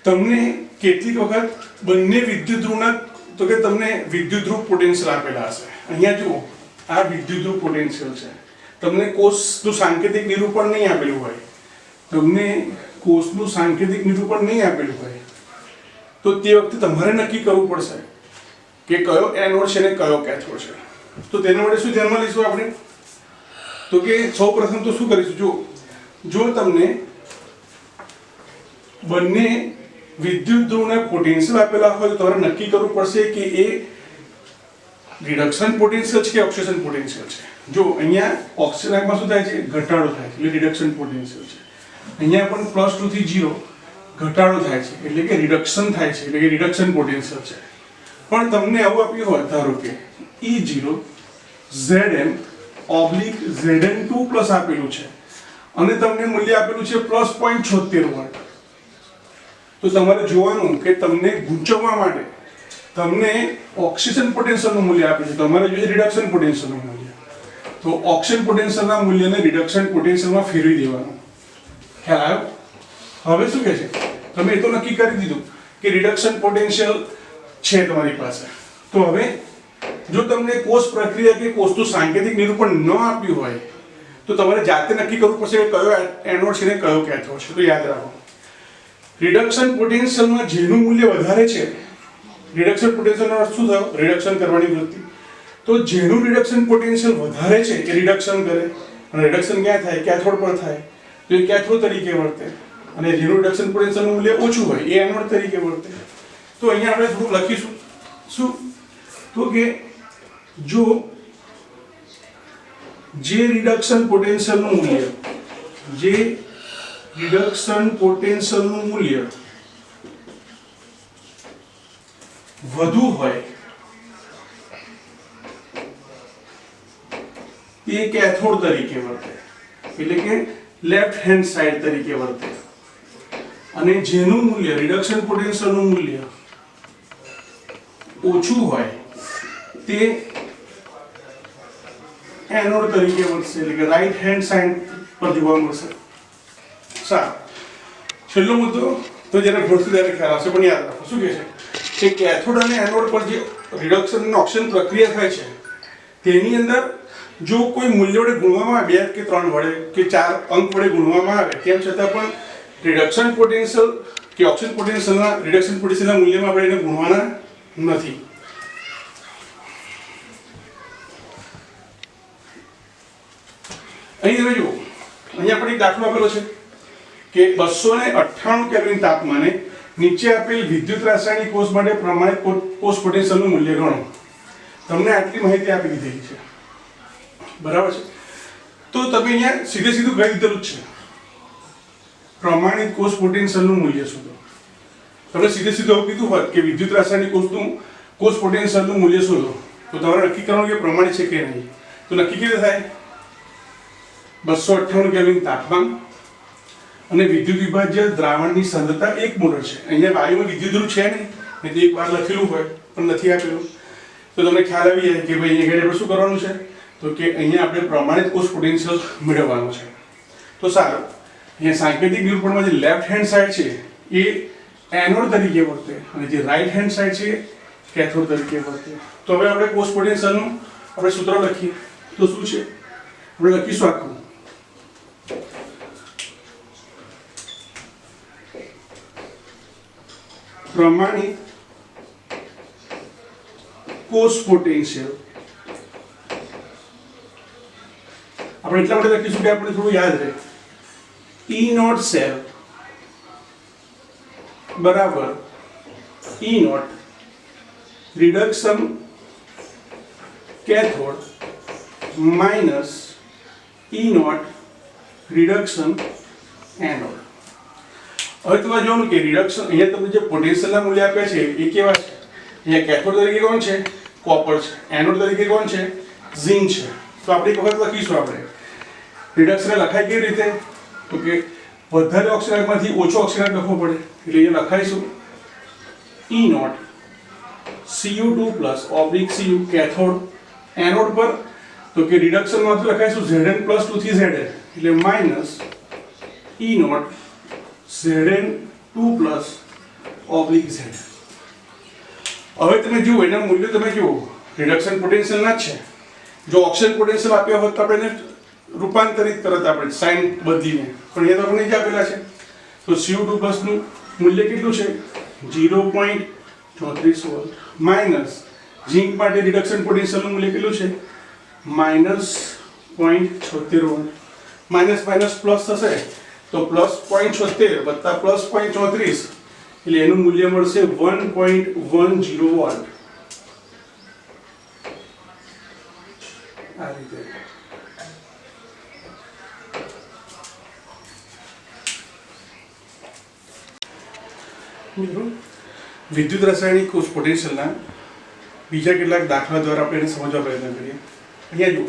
તમને કેટલીક વખત બંને વિદ્યુત ધ્રુવના, તો કે તમને વિદ્યુત ધ્રુવ પોટેન્શિયલ આપેલા હશે. અહીંયા જુઓ, આ વિદ્યુત ધ્રુવ પોટેન્શિયલ છે. તમને કોષનું સાંકેતિક નિરૂપણ નહીં આપેલું હોય, તમને કોષનું સાંકેતિક નિરૂપણ નહીં આપેલું હોય તો તે વખતે તમારે નક્કી કરવું પડશે કે કયો એનોડ છે ને કયો કેથોડ છે. તો તેના માટે શું ધ્યાનમાં લઈશું આપણે? તો કે સૌપ્રથમ તો શું કરીશું? જો તમને બંને વિદ્યુત ધ્રુવના પોટેન્શિયલ આપેલા હોય તો તમારે નક્કી કરવું પડશે કે એ રિડક્શન પોટેન્શિયલ છે કે ઓક્સિડેશન પોટેન્શિયલ છે. જો અહીંયા ઓક્સિજનમાં શું થાય છે? ઘટાડો થાય છે એટલે રિડક્શન પોટેન્શિયલ છે. અહીંયા પણ +2 થી 0 ઘટાડો થાય છે એટલે કે રિડક્શન થાય છે એટલે કે રિડક્શન પોટેન્શિયલ છે. પણ તમને આવું આપ્યું હોય, ધારો કે E0 Zn Zn2 આપેલું છે અને તમને મૂલ્ય આપેલું છે +0.76 વોલ્ટ. તો તમારે જોવાનું કે તમને ગૂંચવવા માટે તમને ઓક્સિજન પોટેન્શિયલનું મૂલ્ય આપે છે, તમારે જોઈએ રિડક્શન પોટેન્શિયલનું મૂલ્ય. તો ઓક્સિજન પોટેન્શિયલના મૂલ્યને રિડક્શન પોટેન્શિયલમાં ફેરવી દેવાનું. ખ્યાલ આવ્યો? હવે શું કહે છે? તમે એ તો નક્કી કરી દીધું કે રિડક્શન પોટેન્શિયલ છે તમારી પાસે. તો હવે જો તમને કોષ પ્રક્રિયા કે કોષનું સાંકેતિક નિરૂપણ ન આપ્યું હોય તો તમારે જાતે નક્કી કરવું પડશે કે કયો એનોડ છે ને કયો કેથોડ છે. તો યાદ રાખો, રિડક્શન પોટેન્શિયલમાં જેનું મૂલ્ય વધારે છે, રિડક્શન પોટેન્શિયલનો અર્થ શું થયો? રિડક્શન કરવાની વૃત્તિ. તો જેનું રિડક્શન પોટેન્શિયલ વધારે છે એ રિડક્શન કરે અને રિડક્શન ક્યાં થાય? કેથોડ પર થાય તો એ કેથોડ તરીકે વર્તે અને જેનું રિડક્શન પોટેન્શિયલનું મૂલ્ય ઓછું હોય એ એનોડ તરીકે વર્તે. તો અહીંયા આપણે થોડું લખીશું શું? તો કે જો જે રિડક્શન પોટેન્શિયલનું મૂલ્ય વધુ હોય તે કેથોડ તરીકે વર્તે એટલે કે લેફ્ટ હેન્ડ સાઈડ તરીકે વર્તે અને જેનું મૂલ્ય રિડક્શન પોટેન્શિયલનું મૂલ્ય ઓછું હોય તે એનોડ તરીકે વર્તશે એટલે કે રાઈટ હેન્ડ સાઈડ પર જોવા મળશે. સારું, છેલ્લો મુદ્દો તો જ્યારે ભણશું ત્યારે ખ્યાલ આવશે, પણ યાદ રાખો શું કહે છે કે કેથોડ અને એનોડ પર જે રિડક્શન અને ઓક્સિજન પ્રક્રિયા થાય છે તેની અંદર જો કોઈ મૂલ્ય વડે ગુણવામાં આવે, 2 કે 3 વડે કે 4 અંક વડે ગુણવામાં આવે, તેમ છતાં પણ રિડક્શન પોટેન્શિયલ કે ઓક્સિજન પોટેન્શિયલના રિડક્શન પોટેન્શિયલના મૂલ્યમાં આપણે એને ગુણવાના નથી. અહીં તમે જુઓ, અહીંયા પણ એક દાખલો આપેલો છે કે 298 કેલ્વિન તાપમાને નીચે આપેલ વિદ્યુત રાસાયણિક કોષ માટે પ્રમાણિત કોષ પોટેન્શિયલનું મૂલ્ય ગણો. તમને આટલી માહિતી આપી દીધી છે, બરાબર છે? તો તમે અહીંયા સીધું કહી દીધેલું જ છે પ્રમાણિત કોષ પોટેન્શિયલનું મૂલ્ય શોધો. તમને સીધું કીધું હોત કે વિદ્યુત રાસાયણિક કોષનું કોષ પોટેન્શિયલનું મૂલ્ય શોધો તો તમારે નક્કી કરવાનું કે પ્રમાણિત છે કે નહીં. તો નક્કી કેવી રીતે થાય? 298 કેલ્વિન તાપમાન અને વિદ્યુત વિભાજ્ય દ્રાવણની સાંદ્રતા 1 મોલ છે. અહીંયા વાયુમાં વિદ્યુત ધ્રુવ છે નહીં, તો એક વાર લખેલું હોય પણ નથી આપેલું. તો તમને ખ્યાલ આવી જાય કે ભાઈ અહીંયા આપણે શું કરવાનું છે? તો કે અહીંયા આપણે પ્રમાણિત કોષ પોટેન્શિયલ મેળવવાનો છે. તો સારું, અહીંયા સાંકેતિક નિરૂપણમાં જે લેફ્ટ હેન્ડ સાઈડ છે એ એનોડ તરીકે વર્તે અને જે રાઈટ હેન્ડ સાઈડ છે કેથોડ તરીકે વર્તે. તો હવે આપણે કોષ પોટેન્શિયલનું આપણે સૂત્ર લખીએ. તો શું છે? આપણે લખીશું આખું પ્રમાણિત કોષ પોટેન્શિયલ આપણે એટલા માટે લખીશું કે આપણે થોડું યાદ રહે. E નોટ સેલ બરાબર E naught reduction cathode minus E naught reduction anode. હવે તમારે જોવાનું કે રિડક્શન અહીંયા તમને જે પોટેન્શિયલના મૂલ્ય આપ્યા છે એ કેવા છે. અહીંયા કેથોડ તરીકે કોણ છે? કોપર છે. એનોડ તરીકે કોણ છે? ઝિંક છે. તો આપણે એક વખત લખીશું આપણે રિડક્શન લખાય કેવી રીતે તો કે વધારે ઓક્સિડાઇઝમાંથી ઓછો ઓક્સિડાઇઝ લખવો પડે એટલે અહીંયા લખાઈશું E naught Cu2+/Cu cathode anode પર તો કે રિડક્શનમાં તો લખાઈશું Zn+2 થી Zn એટલે માઈનસ E નોટ Zn2+/Z. હવે તમે જુઓ એના મૂલ્યો તમે જુઓ રિડક્શન પોટેન્શિયલના જ છે. જો ઓક્સિજન પોટેન્શિયલ આપ્યો હોત તો આપણે રૂપાંતરિત કરત આપણે સાઇન બદલીને, પણ એ તો આપણે જ આપેલા છે. તો Cu2+ નું મૂલ્ય કેટલું છે? 0.34 વોલ્ટ માઇનસ ઝિંક માટે રિડક્શન પોટેન્શિયલનું મૂલ્ય કેટલું છે? -0.76 વોલ્ટ. માઇનસ માઇનસ પ્લસ થશે તો +0.76 વત્તા +0.34 એટલે એનું મૂલ્ય મળશે 1.10 વોલ્ટ. આ રીતે મિત્રો વિદ્યુત રાસાયણિક કોષ પોટેન્શિયલના બીજા કેટલાક દાખલા દ્વારા આપણે એને સમજવા પ્રયત્ન કરીએ. અહીંયા જુઓ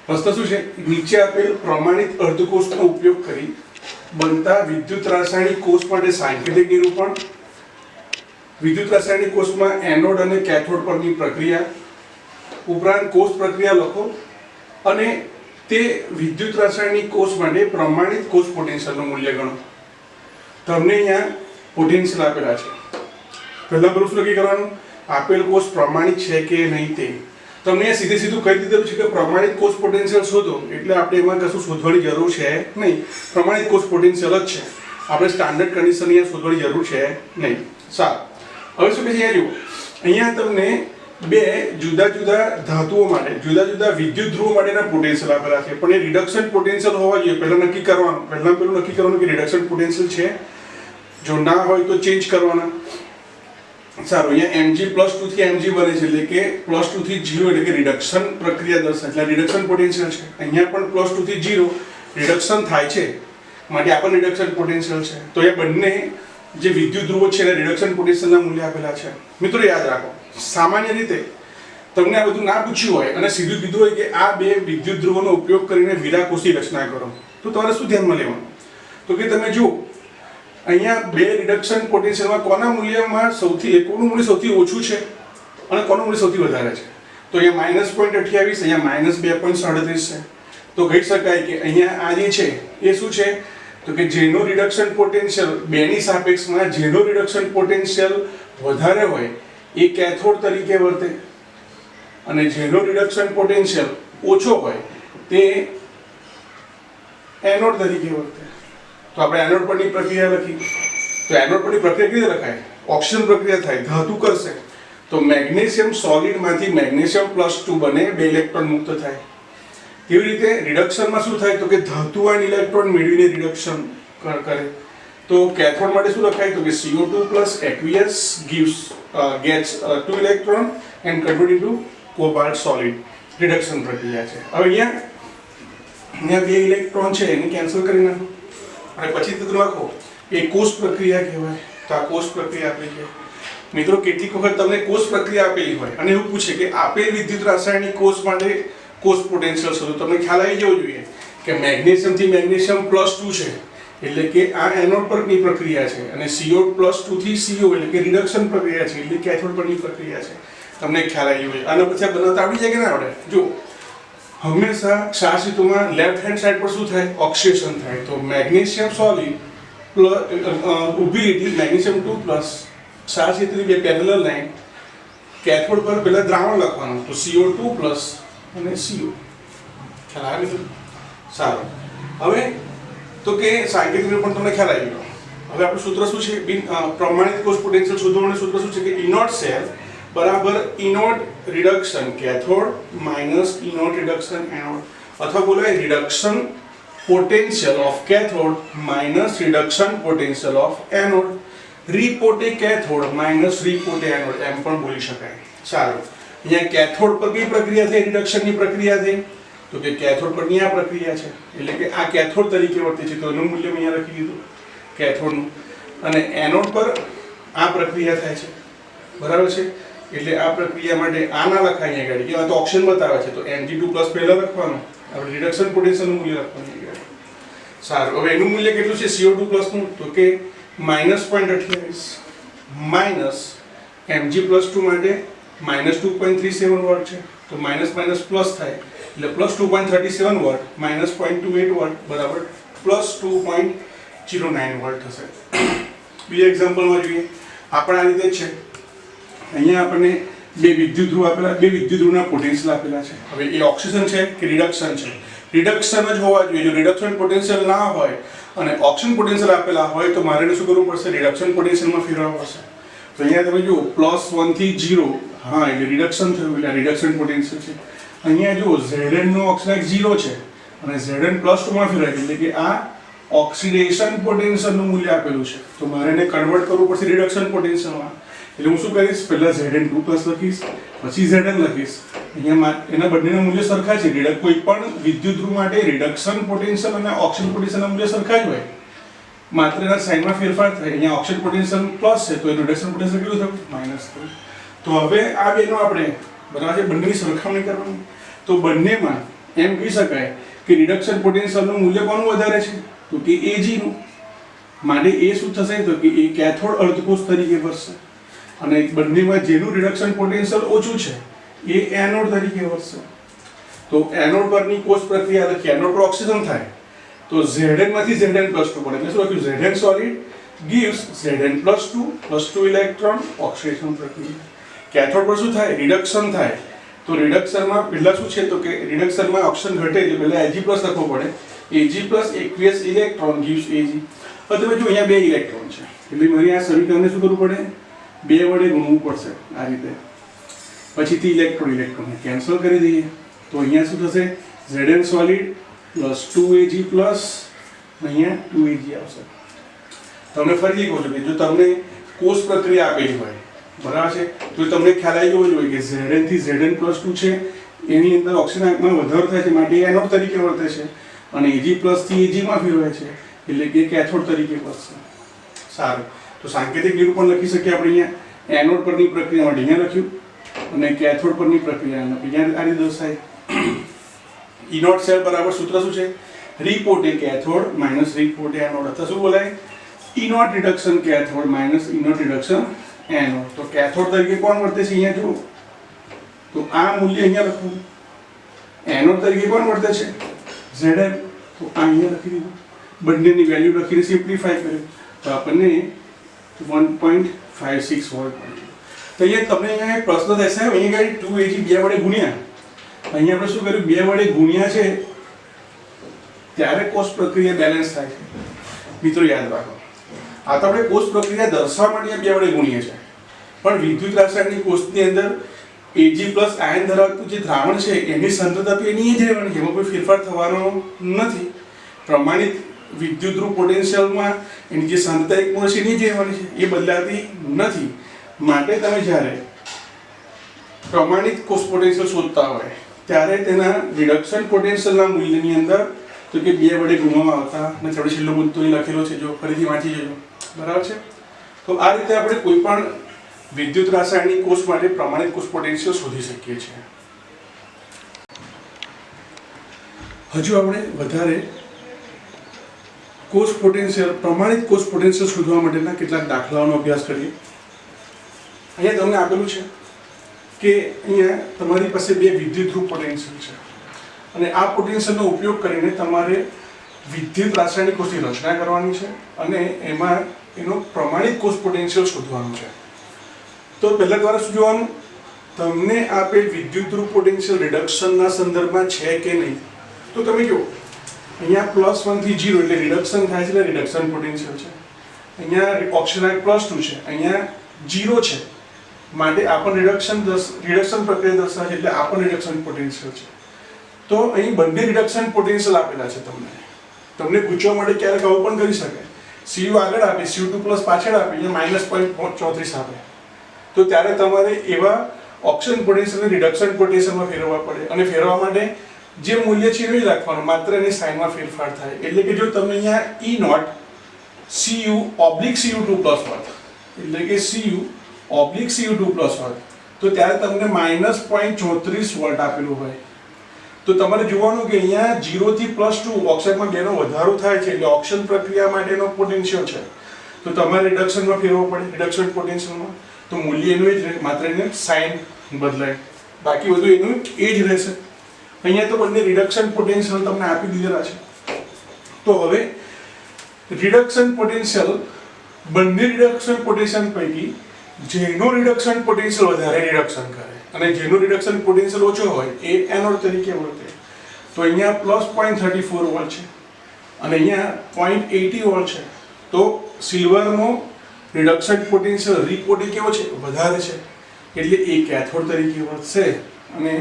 પ્રશ્ન શું છે? નીચે આપેલ પ્રમાણિત અર્ધકોષનો ઉપયોગ કરી બનતા વિદ્યુત રાસાયણિક કોષ માટે સાંકેતિક નિરૂપણ, વિદ્યુત રાસાયણિક કોષમાં એનોડ અને કેથોડ પરની પ્રક્રિયા ઉપરાંત કોષ પ્રક્રિયા લખો અને તે વિદ્યુત રાસાયણિક કોષ માટે પ્રમાણિત કોષ પોટેન્શિયલનું મૂલ્ય ગણો. તમને અહીંયા પોટેન્શિયલ આપેલા છે. પહેલા પેલું શું નક્કી કરવાનું? આપેલ કોષ પ્રમાણિત છે કે નહીં તે. તમને સીધે સીધું કહી દીધેલું છે કે પ્રમાણિત કોષ પોટેન્શિયલ શોધો એટલે આપણે એમાં કશું શોધવાની જરૂર છે નહીં. પ્રમાણિત કોષ પોટેન્શિયલ જ છે. આપણે સ્ટાન્ડર્ડ કન્ડિશન અહીંયા શોધવાની જરૂર છે નહીં. સારું, હવે શું કહે છે? અહીંયા જુઓ, અહીંયા તમને બે જુદા જુદા ધાતુઓ માટે જુદા જુદા વિદ્યુત ધ્રુવો માટેના પોટેન્શિયલ આપેલા છે, પણ એ રિડક્શન પોટેન્શિયલ હોવા જોઈએ. પહેલા નક્કી કરવાનું, પેલું નક્કી કરવાનું કે રિડક્શન પોટેન્શિયલ છે. જો ના હોય તો ચેન્જ કરવાના. સારું, અહીંયા Mg+2 થી Mg બને છે એટલે કે +2 થી 0 એટલે કે રિડક્શન પ્રક્રિયા દર્શાવે એટલે રિડક્શન પોટેન્શિયલ છે. અહીંયા પણ +2 થી 0 રિડક્શન થાય છે માટે આ પણ રિડક્શન પોટેન્શિયલ છે. તો એ બંને જે વિદ્યુત ધ્રુવો છે એના રિડક્શન પોટેન્શિયલના મૂલ્ય આપેલા છે. મિત્રો યાદ રાખો, સામાન્ય રીતે તમને આ બધું ના પૂછ્યું હોય અને સીધું કીધું હોય કે આ બે વિદ્યુત ધ્રુવોનો ઉપયોગ કરીને વિરાકોષની રચના કરો તો તમારે શું ધ્યાનમાં લેવાનું? તો કે તમે જુઓ અહીંયા બે રિડક્શન પોટેન્શિયલમાં કોના મૂલ્યમાં કોનું મૂલ્ય સૌથી ઓછું છે અને કોનું મૂલ્ય સૌથી વધારે છે? તો અહીંયા -0.28 અહીંયા -2.37 છે. તો કહી શકાય કે અહીંયા આ જે છે એ શું છે તો કે જેનો રિડક્શન પોટેન્શિયલ બેની સાપેક્ષમાં જેનો રિડક્શન પોટેન્શિયલ વધારે હોય એ કેથોડ તરીકે વર્તે અને જેનો રિડક્શન પોટેન્શિયલ ઓછો હોય તે એનોડ તરીકે વર્તે. તો આપણે એનોડ પરની પ્રક્રિયા લખી. તો એનોડ પરની પ્રક્રિયા કેવી રીતે લખાય? ઓક્સિજન પ્રક્રિયા થાય, ધાતુ કરશે તો મેગ્નેશિયમ સોલિડમાંથી મેગ્નેશિયમ+2 બને, 2 ઇલેક્ટ્રોન મુક્ત થાય. કેવી રીતે રિડક્શનમાં શું થાય તો કે ધાતુવાન ઇલેક્ટ્રોન મેળવીને રિડક્શન કરે. તો કેથોડ માટે શું લખાય તો કે CO2 + aqueous gets 2 electron and convert into cobalt solid. Reduction પ્રક્રિયા છે. હવે અહીંયા 2 ઇલેક્ટ્રોન છે એને કેન્સલ કરી નાખો અને પછી તમે લખો એ કોષ પ્રક્રિયા કહેવાય. તો આ કોષ પ્રક્રિયા આપેલી છે. મિત્રો કેટલીક વખત તમને કોષ પ્રક્રિયા આપેલી હોય અને એવું પૂછે કે આપેલ વિદ્યુત રાસાયણિક કોષ માટે કોષ પોટેન્શિયલ શોધો. તમને ખ્યાલ આવી જવો જોઈએ કે મેગ્નેશિયમ થી મેગ્નેશિયમ+2 છે એટલે કે આ એનોડ પરની પ્રક્રિયા છે અને CO+2 થી CO એટલે કે રિડક્શન પ્રક્રિયા છે એટલે કેથોડ પરની પ્રક્રિયા છે. તમને ખ્યાલ આવી જોઈએ. આના પછી આ બનાવતા આવડી જાય કે ના આવડે? જો હંમેશા ક્ષારશીતોમાં લેફ્ટ હેન્ડ સાઈડ પર શું થાય? ઓક્સિડેશન થાય. તો મેગ્નેશિયમ સોલિડ ઊભી લીટી મેગ્નેશિયમ2+ ક્ષારશીતની બે પેરેલલ લાઈન કેથોડ પર પહેલા દ્રાવણ લખવાનું તો CO2+ અને CO. ખ્યાલ આવે છે? સારું, હવે તો કે સાંકેતિક પણ તમને ખ્યાલ આવી ગયો. હવે આપણું સૂત્ર શું છે? પ્રમાણિત કોષ પોટેન્શિયલ શોધવાનું સૂત્ર શું છે કે E નોટ સેલ બરાબર E naught reduction cathode minus E naught reduction anode. અથવા બોલાય reduction potential of cathode minus reduction potential of anode, રીપોટે કેથોડ માઇનસ રીપોટે એનોડ એમ પણ બોલી શકાય. સારું, અહીંયા કેથોડ પર કઈ પ્રક્રિયા થઈ? રિડક્શનની પ્રક્રિયા થઈ. તો કે કેથોડ પરની આ પ્રક્રિયા છે, એટલે કે આ કેથોડ તરીકે વર્તે છે, તો એનું મૂલ્ય અહીંયા લખી દીધું કેથોડનું. અને એનોડ પર આ પ્રક્રિયા થાય છે, બરાબર છે. એટલે આ પ્રક્રિયા માટે આ ના લખાય અહીંયા ગાડી, કે આ તો ઓપ્શન બતાવે છે, તો Mg2+ પહેલા લખવાનું, આપણે રિડક્શન પોટેન્શિયલનું મૂલ્ય લખવાનું અહીંયા ગાડી. સારું, હવે એનું મૂલ્ય કેટલું છે CO2+ નું? તો કે -0.28 માઇનસ Mg+2 માટે -2.37 વોટ છે, તો માઇનસ માઇનસ પ્લસ થાય એટલે +2.37 વોટ માઇનસ 0.28 વોટ બરાબર +2.09 વોટ થશે. બીજા એક્ઝામ્પલમાં જોઈએ, આપણે આ રીતે છે. અહીંયા આપણને બે વિદ્યુત ધ્રુવ આપેલા, બે વિદ્યુત ધ્રુવના પોટેન્શિયલ આપેલા છે. હવે એ ઓક્સિજન છે કે રિડક્શન છે? રિડક્શન જ હોવા જોઈએ. જો રિડક્શન પોટેન્શિયલ ના હોય અને ઓક્સિજન પોટેન્શિયલ આપેલા હોય તો મારે શું કરવું પડશે? રિડક્શન પોટેન્શિયલમાં ફેરવવા પડશે. તો અહીંયા તમે જુઓ +1 થી 0, હા એટલે રિડક્શન થયું, એટલે રિડક્શન પોટેન્શિયલ છે. અહીંયા જુઓ Zn નો ઓક્સાઇડ 0 છે અને Zn +2 માં ફેરવાય, એટલે કે આ ઓક્સિડેશન પોટેન્શિયલનું મૂલ્ય આપેલું છે. તો મારે એને કન્વર્ટ કરવું પડશે રિડક્શન પોટેન્શિયલમાં. એટલે હું શું કરીશ? પહેલા Zn2+ લખીશ, પછી Zn લખીશ. અહીંયા એના બંનેના મૂલ્ય સરખા છે. કોઈ પણ વિદ્યુત ધ્રુવ માટે રિડક્શન પોટેન્શિયલ અને ઓક્સિજન પોટેન્શિયલના મૂલ્ય સરખા જ હોય, માત્ર એના સાઇનમાં ફેરફાર થાય. અહીંયા ઓક્સિજન પોટેન્શિયલ પ્લસ છે તો એનું રિડક્શન પોટેન્શિયલ કેટલું થયું? માઇનસ થયું. તો હવે આ બેનો આપણે બરાબર છે બંનેની સરખામણી કરવાની. તો બંનેમાં એમ કહી શકાય કે રિડક્શન પોટેન્શિયલનું મૂલ્ય કોનું વધારે છે? તો કે Ag નું. માટે એ શું થશે? તો કે એ કેથોડ અર્ધકોષ તરીકે વર્તશે અને બંનેમાં જેનું રિડક્શન પોટેન્શિયલ ઓછું છે એ એનોડ તરીકે વર્તશે. તો એનોડ પરની કોષ પ્રક્રિયા લખી, એનોડ પર ઓક્સિજન થાય તો Zn માંથી Zn+2 પડે, એટલે શું લખ્યું? Zn solid gives Zn+2 +2 electron oxidation પ્રક્રિયા. કેથોડ પર શું થાય? રિડક્શન થાય. તો રિડક્શનમાં પહેલા શું છે? તો કે રિડક્શનમાં ઓક્સિજન ઘટે એટલે પહેલા Ag+ લખવો પડે. Ag+ aqueous electron gives Ag. હવે તમે જો અહીંયા બે ઇલેક્ટ્રોન છે એટલે મારે આ સમીકરણને શું કરવું પડે? 2 વડે ગુણવું પડશે આ રીતે. પછીથી ઇલેક્ટ્રોન કેન્સલ કરી દઈએ તો અહીંયા શું થશે? Zn solid +2Ag+ અહીંયા 2Ag આવશે. તમને ફરીથી કહું છું કે જો તમને કોષ પ્રક્રિયા આપેલી હોય, બરાબર છે, તો તમને ખ્યાલ આવી જવો જોઈએ કે Zn થી Zn+2 છે એની અંદર ઓક્સિજનમાં વધારો થાય છે માટે એનોડ તરીકે વર્તે છે અને Ag+ થી Ag માં ફેરવાય છે એટલે કે કેથોડ તરીકે વર્તશે. સારું, તો સાંકેતિક નિરૂપણ લખી શકીએ આપણે અહીંયા એનોડ પરની પ્રક્રિયા માટે અહીંયા લખ્યું અને કેથોડ પરની પ્રક્રિયા અહીંયા આ રીતે દર્શાય. E0 સેલ બરાબર સૂત્ર શું છે? રીપોટે કેથોડ માઇનસ રીપોટે એનોડ, અથવા શું બોલાય? E0 reduction cathode minus E0 reduction anode. તો કેથોડ તરીકે કોણ વર્તે છે અહીંયા જુઓ, તો આ મૂલ્ય અહીંયા લખવું. એનોડ તરીકે કોણ વર્તે છે? Zn. તો આ અહીંયા લખી દીધું, બંનેની વેલ્યુ લખીને સિમ્પ્લિફાય કર્યું તો આપણને 1.56 વોલ્ટ મળ્યું. તો અહીંયા તમને અહીંયા એક પ્રશ્ન થશે, અહીંયા ગાડી 2Ag 2 વડે ગુણ્યા, અહીંયા આપણે શું કર્યું? 2 વડે ગુણ્યા છે ત્યારે કોષ પ્રક્રિયા બેલેન્સ થાય છે. મિત્રો યાદ રાખો, આ તો આપણે કોષ પ્રક્રિયા દર્શાવવા માટે 2 વડે ગુણીએ છીએ, પણ વિદ્યુત રાસાયણિક કોષની અંદર Ag+ આયન ધરાવતું જે દ્રાવણ છે એની સાંદ્રતા તો એની જ રહેવાની છે, એમાં કોઈ ફેરફાર થવાનો નથી. પ્રમાણિત વિદ્યુત ધ્રુવ પોટેન્શિયલમાં એની જે સાંદ્રતા એક મોલ છે એની જ રહેવાની છે, એ બદલાતી નથી. માટે તમે જ્યારે પ્રમાણિત કોષ પોટેન્શિયલ શોધતા હોય ત્યારે તેના રિડક્શન પોટેન્શિયલના મૂલ્યની અંદર તો કે 2 વડે ગુણવામાં આવતા નથી. આપણે છેલ્લો મુદ્દો અહીં લખેલો છે, જો ફરીથી વાંચી જજો, બરાબર છે. તો આ રીતે આપણે કોઈ પણ વિદ્યુત રાસાયણિક કોષ માટે પ્રમાણિત કોષ પોટેન્શિયલ શોધી શકીએ છીએ. હજુ આપણે વધારે કોષ પોટેન્શિયલ, પ્રમાણિત કોષ પોટેન્શિયલ શોધવા માટેના કેટલાક દાખલાઓનો અભ્યાસ કરીએ. અહીંયા તમને આપેલું છે કે અહીંયા તમારી પાસે 2 વિદ્યુત ધ્રુવ પોટેન્શિયલ છે અને આ પોટેન્શિયલનો ઉપયોગ કરીને તમારે વિદ્યુત રાસાયણિક કોષની રચના કરવાની છે અને એમાં એનો પ્રમાણિત કોષ પોટેન્શિયલ શોધવાનું છે. તો પહેલા તમારે શું જોવાનું? તમને આપેલ વિદ્યુત ધ્રુવ પોટેન્શિયલ રિડક્શનના સંદર્ભમાં છે કે નહીં. તો તમે જુઓ અહીંયા +1 થી 0 એટલે રિડક્શન થાય છે, એટલે રિડક્શન પોટેન્શિયલ છે. અહીંયા ઓક્સિજન +2 છે, અહીંયા 0 છે માટે આ પણ રિડક્શન પ્રક્રિયા દર્શાવે છે એટલે આ પણ રિડક્શન પોટેન્શિયલ છે. તો અહીં બંને રિડક્શન પોટેન્શિયલ આપેલા છે તમને પૂછવા માટે ક્યારેક આવું પણ કરી શકે, Cu આગળ આપે, Cu2+ પાછળ આપે, અહીંયા -0.34 આપે, તો ત્યારે તમારે એવા ઓક્સિજન પોટેન્શિયલને રિડક્શન પોટેન્શિયલમાં ફેરવવા પડે, અને ફેરવવા માટે જે મૂલ્ય છે એ જ રાખવાનું, માત્ર એની સાઇનમાં ફેરફાર થાય. એટલે કે જો તમે અહીંયા E0 Cu/Cu2+ હોત, એટલે કે Cu/Cu2+ હોત, તો ત્યારે તમને -0.34 વોલ્ટ આપેલું હોય, તો તમારે જોવાનું કે અહીંયા 0 થી +2 ઓક્સાઇડમાં બેનો વધારો થાય છે, એટલે ઓક્સિજન પ્રક્રિયા માટેનો પોટેન્શિયલ છે, તો તમારે રિડક્શનમાં ફેરવવો પડે, રિડક્શન પોટેન્શિયલમાં. તો મૂલ્ય એનું જ રહે, માત્ર એને સાઇન બદલાય, બાકી બધું એનું એ જ રહેશે. અહીંયા તો બંને રિડક્શન પોટેન્શિયલ તમને આપી દીધેલા છે. તો હવે રિડક્શન પોટેન્શિયલ, બંને રિડક્શન પોટેન્શિયલ પૈકી જેનો રિડક્શન પોટેન્શિયલ વધારે રિડક્શન કરે અને જેનો રિડક્શન પોટેન્શિયલ ઓછો હોય એ એનોડ તરીકે વર્તે. તો અહીંયા +0.34 વોલ્ટ છે અને અહીંયા 0.80 વોલ્ટ છે. તો સિલ્વરનો રિડક્શન પોટેન્શિયલ રિપોર્ટ કેવો છે? વધારે છે, એટલે એ કેથોડ તરીકે વર્તશે અને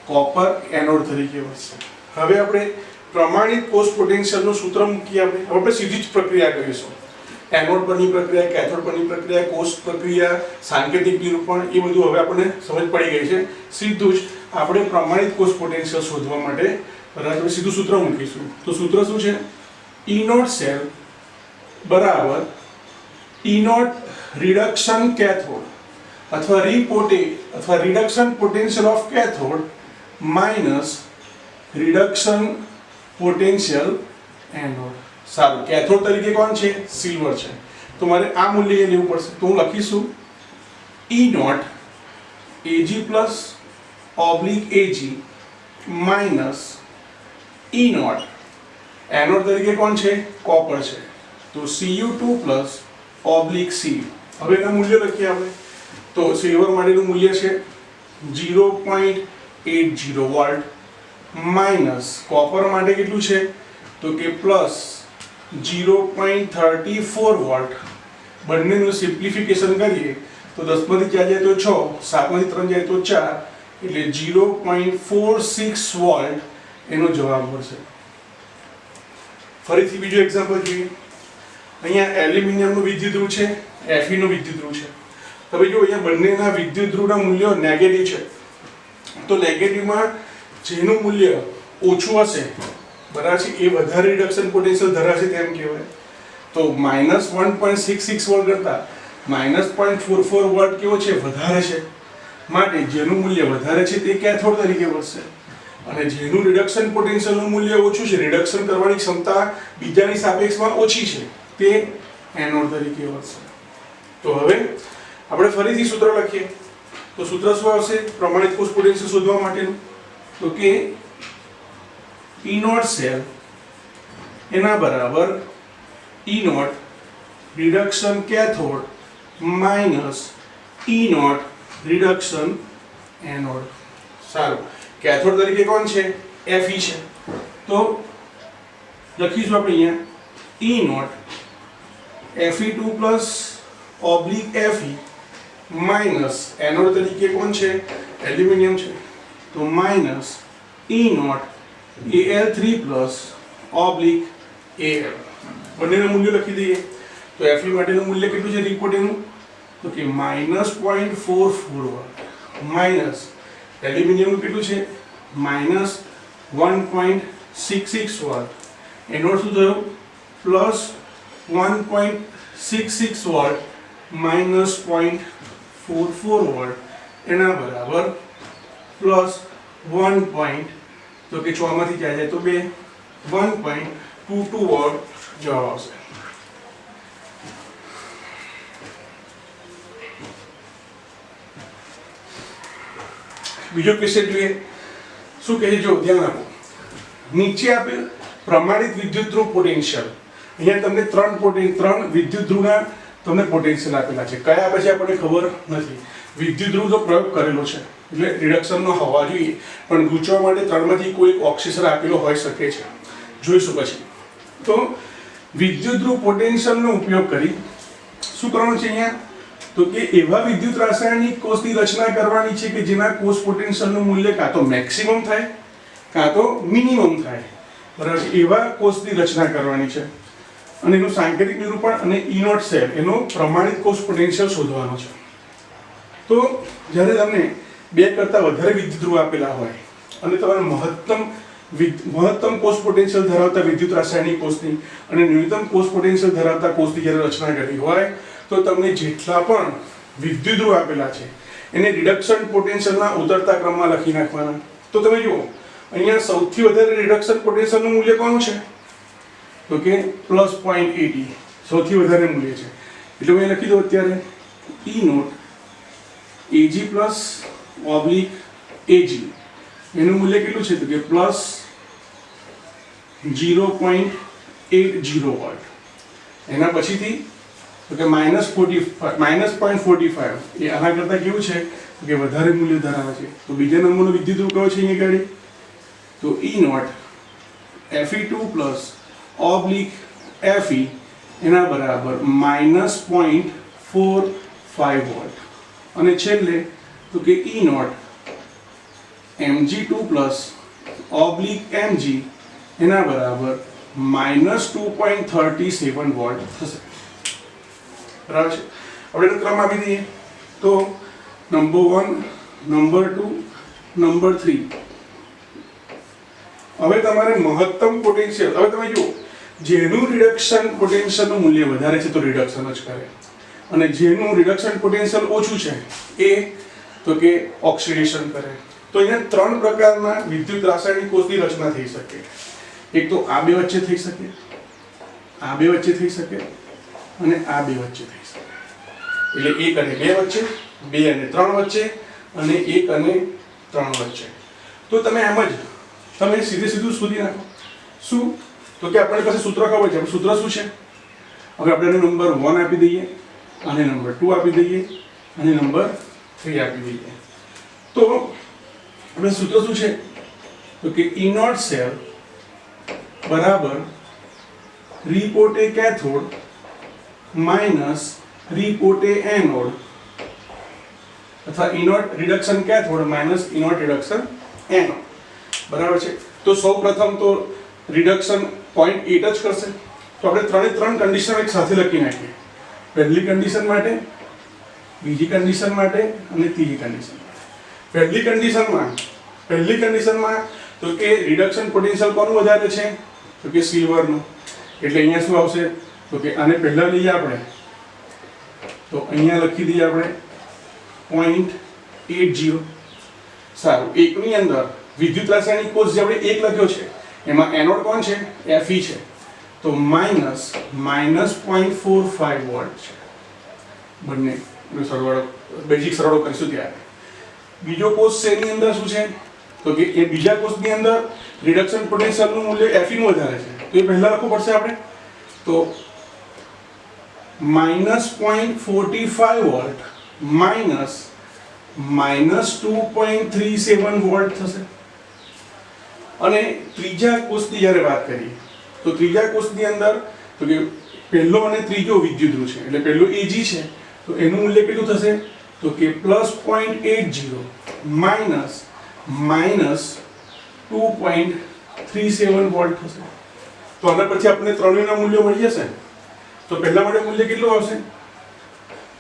કોપર એનોડ તરીકે વર્તશે. હવે આપણે પ્રમાણિત કોષ પોટેન્શિયલનું સૂત્ર મૂકીએ. આપણે સીધી જ પ્રક્રિયા કરીશું. એનોડ પરની પ્રક્રિયા, કેથોડ પરની પ્રક્રિયા, કોષ પ્રક્રિયા, સાંકેતિક નિરૂપણ, એ બધું હવે આપણને સમજ પડી ગઈ છે. સીધું જ આપણે પ્રમાણિત કોષ પોટેન્શિયલ શોધવા માટે બરાબર સીધું સૂત્ર મૂકીશું. તો સૂત્ર શું છે? E0 સેલ બરાબર E0 રિડક્શન કેથોડ અથવા reduction potential of cathode minus reduction potential anode. સારું, કેથોડ તરીકે કોણ છે? સિલ્વર છે. તો મારે આ મૂલ્ય લેવું પડશે. તો હું લખીશું E0 Ag+/Ag minus E0 anode તરીકે કોણ છે? કોપર છે. તો Cu2+/Cu. હવે એના મૂલ્ય લખીએ આપણે. તો સિલ્વર માટેનું મૂલ્ય છે 0.80 વોલ્ટ માઇનસ કોપર માટે કેટલું છે? તો કે +0.34 વોલ્ટ. બંનેનું સિમ્પ્લિફિકેશન કરીએ તો 10 માંથી 4 જાય તો 6, 7 માંથી 3 જાય તો 4, એટલે 0.46 વોલ્ટ એનો જવાબ મળશે. ફરીથી બીજો એક્ઝામ્પલ જોઈએ. અહીંયા એલ્યુમિનિયમનું વિદ્યુત ધ્રુવ છે, Fe નું વિદ્યુત ધ્રુવ છે. હવે જો અહીંયા બંનેના વિદ્યુત ધ્રુવના મૂલ્યો નેગેટિવ છે, તો નેગેટિવમાં જેનું મૂલ્ય ઓછું હશે બરાબર છે એ વધારે રિડક્શન પોટેન્શિયલ ધરાવશે તેમ કહેવાય. તો -1.66 વોલ્ટ કરતા -0.44 વોલ્ટ કેવો છે? વધારે છે. માટે જેનું મૂલ્ય વધારે છે તે કેથોડ તરીકે વર્તશે, અને જેનું રિડક્શન પોટેન્શિયલનું મૂલ્ય ઓછું છે, રિડક્શન કરવાની ક્ષમતા બીજાની સાપેક્ષમાં ઓછી છે, તે એનોડ તરીકે વર્તશે. તો હવે આપણે ફરીથી સૂત્ર લખીએ. તો સૂત્ર શું આવશે પ્રમાણિત કોષ પોટેન્શિયલ શોધવા માટેનું? તો કે E0 સેલ એના બરાબર E0 reduction cathode minus E0 reduction anode. સારું, કેથોડ તરીકે કોણ છે? Fe છે. તો લખીશું આપણે અહીંયા E0 Fe2+/Fe માઇનસ એનોડ તરીકે કોણ છે? એલ્યુમિનિયમ છે. તો માઇનસ E0 Al3+/Al. બંનેનું મૂલ્ય લખી દઈએ. તો Fe માટેનું મૂલ્ય કેટલું છે રિપોર્ટ એનું? તો કે -0.44 વોલ્ટ માઇનસ એલ્યુમિનિયમનું કેટલું છે? -1.66 વોલ્ટ. એનોડ શું થયું? +1.66 વોલ્ટ -0.44 વોલ્ટ એના બરાબર +1. તો કે 6 માંથી 4 જાય તો 2, 1.22 વોલ્ટ જવાબ આવશે. બીજો ક્વેશ્ચન જોઈએ. શું કહે છે? જો ધ્યાન આપો. નીચે આપેલ પ્રમાણિત વિદ્યુત ધ્રુવ પોટેન્શિયલ, અહીંયા તમને ત્રણ વિદ્યુત ધ્રુવના તમને પોટેન્શિયલ આપેલા છે. કયા પછી આપણને ખબર નથી. વિદ્યુત ધ્રુવનો પ્રયોગ કરેલો છે એટલે રિડક્શનનો હોવા જોઈએ, પણ ગૂંચવા માટે ત્રણમાંથી કોઈ ઓક્સિજન આપેલો હોઈ શકે છે. જોઈશું પછી. તો વિદ્યુત ધ્રુવ પોટેન્શિયલનો ઉપયોગ કરી શું કરવાનું છે અહીંયા? તો કે એવા વિદ્યુત રાસાયણિક કોષની રચના કરવાની છે કે જેના કોષ પોટેન્શિયલનું મૂલ્ય કાં તો મેક્સિમમ થાય કાં તો મિનિમમ થાય, બરાબર છે, એવા કોષની રચના કરવાની છે અને એનું સાંકેતિક નિરૂપણ અને ઈ નોટ સેલ એનો પ્રમાણિત કોષ પોટેન્શિયલ શોધવાનો છે. તો જ્યારે તમને બે કરતાં વધારે વિદ્યુત ધ્રુવ આપેલા હોય અને તમારે મહત્તમ કોષ પોટેન્શિયલ ધરાવતા વિદ્યુત રાસાયણિક કોષની અને ન્યૂનતમ કોષ પોટેન્શિયલ ધરાવતા કોષની જ્યારે રચના કરી હોય તો તમને જેટલા પણ વિદ્યુત ધ્રુવ આપેલા છે એને રિડક્શન પોટેન્શિયલના ઉતરતા ક્રમમાં લખી નાખવાના. તો તમે જુઓ અહીંયા સૌથી વધારે રિડક્શન પોટેન્શિયલનું મૂલ્ય કોનું છે? તો કે +0.80 સૌથી વધારે મૂલ્ય છે. એટલે હું લખી દઉં અત્યારે E naught Ag plus oblique Ag એનું મૂલ્ય કેટલું છે? તો કે +0.80 વોલ્ટ. એના પછીથી તો કે -0.45 એ આના કરતાં કેવું છે કે વધારે મૂલ્ય ધરાવે છે. તો બીજા નંબરનો વિદ્યુત ધ્રુવ કયો છે અહીંયા ગાડી? તો E naught Fe2 plus oblique Fe એના બરાબર -0.45 વોલ્ટ. અને છેલ્લે તો કે E naught Mg2 plus oblique Mg એના બરાબર -2.37 વોલ્ટ થશે. બરાબર છે. આપણે એનો ક્રમ આપી દઈએ તો નંબર 1, નંબર 2, નંબર 3. હવે તમારે મહત્તમ પોટેન્શિયલ, હવે તમે જુઓ જેનું રિડક્શન પોટેન્શિયલનું મૂલ્ય વધારે છે તો રિડક્શન જ કરે અને જેનું રિડક્શન પોટેન્શિયલ ઓછું છે એ તો કે ઓક્સિડેશન કરે. તો અહીંયા ત્રણ પ્રકારના વિદ્યુત રાસાયણિક કોષની રચના થઈ શકે. એક તો આ બે વચ્ચે થઈ શકે, આ બે વચ્ચે થઈ શકે અને આ બે વચ્ચે થઈ શકે. એટલે 1 અને 2 વચ્ચે, 2 અને 3 વચ્ચે અને 1 અને 3 વચ્ચે. તો તમે એમ જ તમે સીધું શોધી નાખો. શું? તો કે આપણી પાસે સૂત્ર ખબર છે. સૂત્ર શું છે? હવે આપણે નંબર 1 આપી દઈએ અને નંબર 2 આપી દઈએ અને નંબર 3 આપી દઈએ. તો આપણે સૂત્ર શું છે? તો કે E નોટ સેલ બરાબર રીપોર્ટે કેથોડ માઇનસ રીપોર્ટે એનોડ અથવા E naught reduction cathode minus E naught reduction anode. બરાબર છે. તો સૌપ્રથમ તો રિડક્શન 0.8 જ કરશે. તો આપણે ત્રણ કન્ડિશન એક સાથે લખી નાખીએ. પહેલી કન્ડિશન માટે, બીજી કન્ડિશન માટે અને ત્રીજી કન્ડિશન માટે. પહેલી કન્ડિશનમાં તો કે રિડક્શન પોટેન્શિયલ કોનું વધારે છે? તો કે સિલ્વરનું. એટલે અહીંયા શું આવશે? તો કે આને પહેલા લઈએ આપણે તો અહીંયા લખી દઈએ આપણે 0.80. સારું. એકની અંદર વિદ્યુત રાસાયણિક કોષ જે આપણે 1 લખ્યો છે એમાં એનોડ કોણ છે? Fe છે. તો -0.45 વોલ્ટ છે. બંને સરવાળો બેઝિક સરવાળો કરીશું ત્યારે. બીજો કોષ છે એની અંદર શું છે? તો કે એ બીજા કોષની અંદર રિડક્શન પોટેન્શિયલનું મૂલ્ય Fe નું વધારે છે. તો એ પહેલા લખવું પડશે આપણે. તો -0.45 વોલ્ટ -2.37 વોલ્ટ થશે. અને ત્રીજા કોષની જ્યારે વાત કરીએ તો ત્રીજા કોષની અંદર તો કે પહેલો અને ત્રીજો વિદ્યુત ધ્રુવ છે એટલે પહેલો Ag છે તો એનું મૂલ્ય કેટલું થશે? તો કે +0.80 -2.37 વોલ્ટ થશે. તો આના પછી આપણે ત્રણેયના મૂલ્યો મળી જશે. તો પહેલા માટે મૂલ્ય કેટલું આવશે?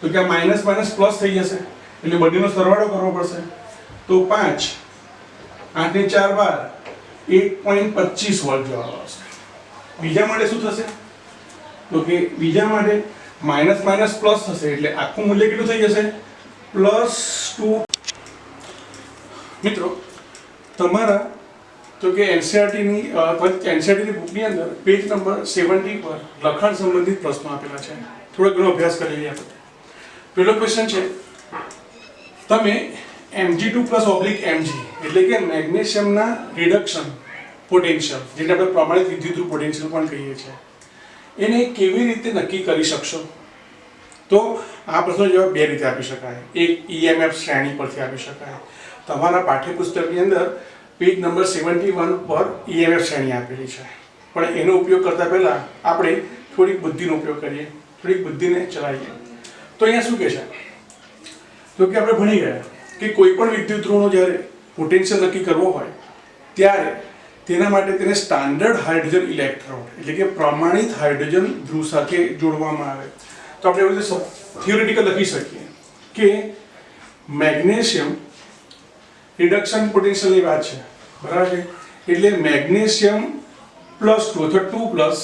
તો કે આ માઇનસ પ્લસ થઈ જશે એટલે બંનેનો સરવાળો કરવો પડશે. તો 5, 8 ને 4 12, 1.25 વોલ્ટ જવાબ આવશે. બીજા માટે શું થશે? તો કે બીજા માટે માઇનસ પ્લસ થશે એટલે આખું મૂલ્ય કેટલું થઈ જશે? +2. મિત્રો તમારા તો કે એનસીઈઆરટીની બુકની અંદર પેજ નંબર 70 પર લખાણ સંબંધિત પ્રશ્નો આપેલા છે. થોડો ઘણો અભ્યાસ કરી લઈએ આપણે. પહેલો ક્વેશ્ચન છે તમે Mg2 + Mg એટલે કે મેગ્નેશિયમના રિડક્શન પોટેન્શિયલ જેને આપણે પ્રમાણિત વિદ્યુત ધ્રુવ પોટેન્શિયલ પણ કહીએ છીએ એને કેવી રીતે નક્કી કરી શકશો? તો આ પ્રશ્નનો જવાબ બે રીતે આપી શકાય. એક EMF શ્રેણી પરથી આપી શકાય. તમારા પાઠ્યપુસ્તકની અંદર પેજ નંબર 71 પર EMF શ્રેણી આપેલી છે. પણ એનો ઉપયોગ કરતા પહેલા આપણે થોડીક બુદ્ધિનો ઉપયોગ કરીએ, થોડીક બુદ્ધિને ચલાવીએ. તો અહીંયા શું કહે છે? તો કે આપણે ભણી ગયા કે કોઈ પણ વિદ્યુત ધ્રુવનો જ્યારે પોટેન્શિયલ નક્કી કરવો હોય ત્યારે તેના માટે તેને સ્ટાન્ડર્ડ હાઇડ્રોજન ઇલેક્ટ્રોડ એટલે કે પ્રમાણિત હાઇડ્રોજન ધ્રુવ સાથે જોડવામાં આવે. તો આપણે એવું થિયોરિટિકલ લખી શકીએ કે મેગ્નેશિયમ રિડક્શન પોટેન્શિયલની વાત છે, બરાબર છે. એટલે મેગ્નેશિયમ પ્લસ 2 અથવા 2 પ્લસ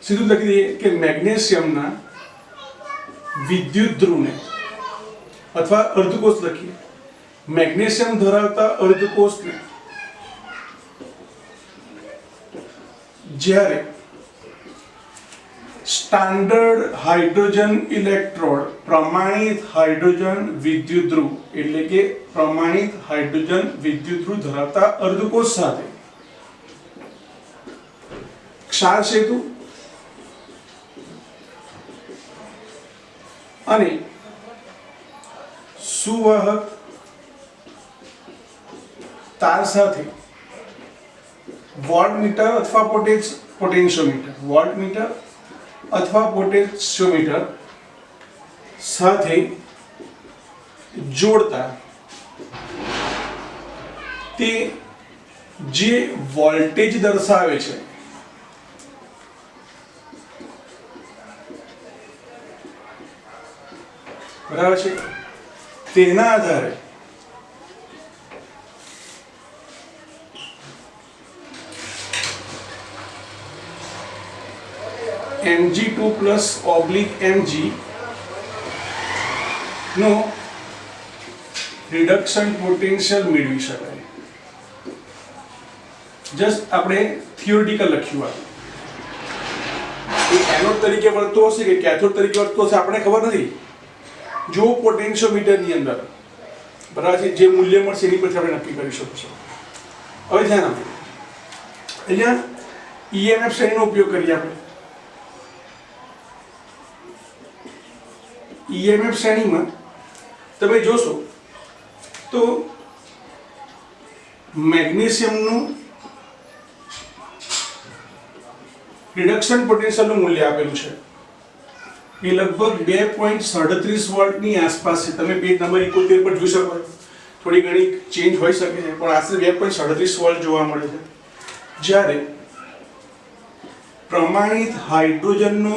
સીધું લખી દઈએ કે મેગ્નેશિયમના વિદ્યુત ધ્રુવને અથવા અર્ધકોષ લખીએ, મેગ્નેશિયમ ધરાવતા અર્ધકોષને જ્યારે સ્ટાન્ડર્ડ હાઇડ્રોજન ઇલેક્ટ્રોડ પ્રમાણિત હાઇડ્રોજન વિદ્યુત ધ્રુવ એટલે કે પ્રમાણિત હાઇડ્રોજન વિદ્યુત ધ્રુવ ધરાવતા અર્ધકોષ સાથે ક્ષાર સેતુ અને સુવાહક તાર સાથે વોલ્ટમીટર અથવા પોટેન્શિયોમીટર વોલ્ટમીટર અથવા પોટેન્શિયોમીટર સાથે જોડતા તે જે વોલ્ટેજ દર્શાવે છે બરાબર છે, તેના આધારે Mg2+/Mg નો રિડક્શન પોટેન્શિયલ મેળવી શકાય. જસ્ટ આપણે થિયોરિટિકલ લખ્યું આ એનોડ તરીકે વર્તતો હશે કે કેથોડ તરીકે વર્તતો હશે આપણે ખબર નથી. જો પોટેન્શિયોમીટરની અંદર બરાબર છે જે મૂલ્ય મળશે એની પરથી આપણે નક્કી કરી શકીશું. હવે ધ્યાન આપો, અહીંયા EMF શ્રેણીનો ઉપયોગ કરીએ આપણે. EMF શ્રેણીમાં તમે જોશો તો મેગ્નેશિયમનું રિડક્શન પોટેન્શિયલનું મૂલ્ય આપેલું છે એ લગભગ 2.37 વોલ્ટની આસપાસ છે. તમે પેજ નંબર 71 પર જોઈ શકો છો. થોડી ઘણી ચેન્જ હોઈ શકે છે પણ આશરે 2.37 વોલ્ટ જોવા મળે છે. જ્યારે પ્રમાણિત હાઇડ્રોજનનો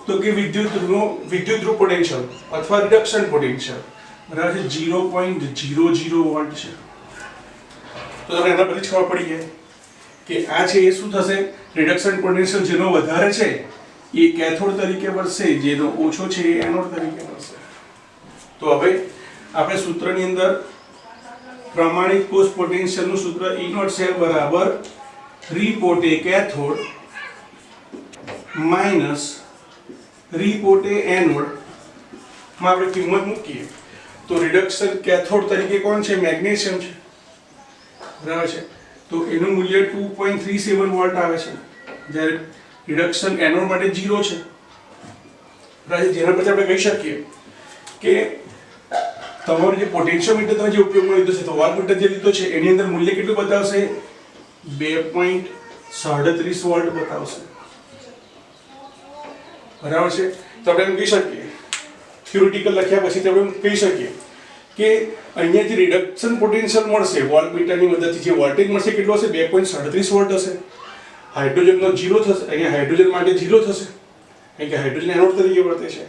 તો કે વિદ્યુત ધ્રુવ પોટેન્શિયલ અથવા રિડક્શન પોટેન્શિયલ બરાબર છે 0.00 વોલ્ટ છે. તો તમને એના પરથી જ ખબર પડી જાય કે આ છે એ શું થશે, રિડક્શન પોટેન્શિયલ જેનો વધારે છે એ કેથોડ તરીકે વર્તશે, જેનો ઓછો છે એ એનોડ તરીકે વર્તશે. તો હવે આપણે સૂત્રની અંદર પ્રમાણિત કોષ પોટેન્શિયલનું સૂત્ર E0 છે બરાબર રીપોર્ટે કેથોડ માઈનસ રીપોર્ટે એનોડ માં આપણે કિંમત મૂકીએ તો રિડક્શન કેથોડ તરીકે કોણ છે, મેગ્નેશિયમ છે, બરાબર છે. તો એનું મૂલ્ય 2.37 વોલ્ટ આવે છે, જ્યારે રિડક્શન એનોડ માટે 0 છે, બરાબર. જેના પરથી આપણે કહી શકીએ કે તમારું જે પોટેન્શિયોમીટર તમે જે ઉપયોગમાં લીધો છે તો વોલ્ટમીટર જે લીધો છે એની અંદર મૂલ્ય કેટલું બતાવશે, 2.37 વોલ્ટ બતાવશે, બરાબર છે. તો આપણે એમ કહી શકીએ થિયોરિટિકલ લખ્યા પછી આપણે કહી શકીએ કે અહીંયા જે રિડક્શન પોટેન્શિયલ મળશે વોલ્ટમીટરની મદદથી જે વોલ્ટેજ મળશે કેટલો હશે, 2.37 વોલ્ટ હશે. હાઇડ્રોજનનો 0 થશે, અહીંયા હાઇડ્રોજન માટે 0 થશે કારણ કે હાઇડ્રોજન એનોડ તરીકે વર્તે છે,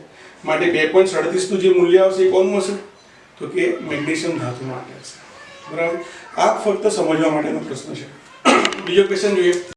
માટે 2.37 નું જે મૂલ્ય આવશે એ કોનું હશે, તો કે મેગ્નેશિયમ ધાતુ માટે હશે, બરાબર. આ ફક્ત સમજવા માટેનો પ્રશ્ન છે. બીજો ક્વેશ્ચન જોઈએ.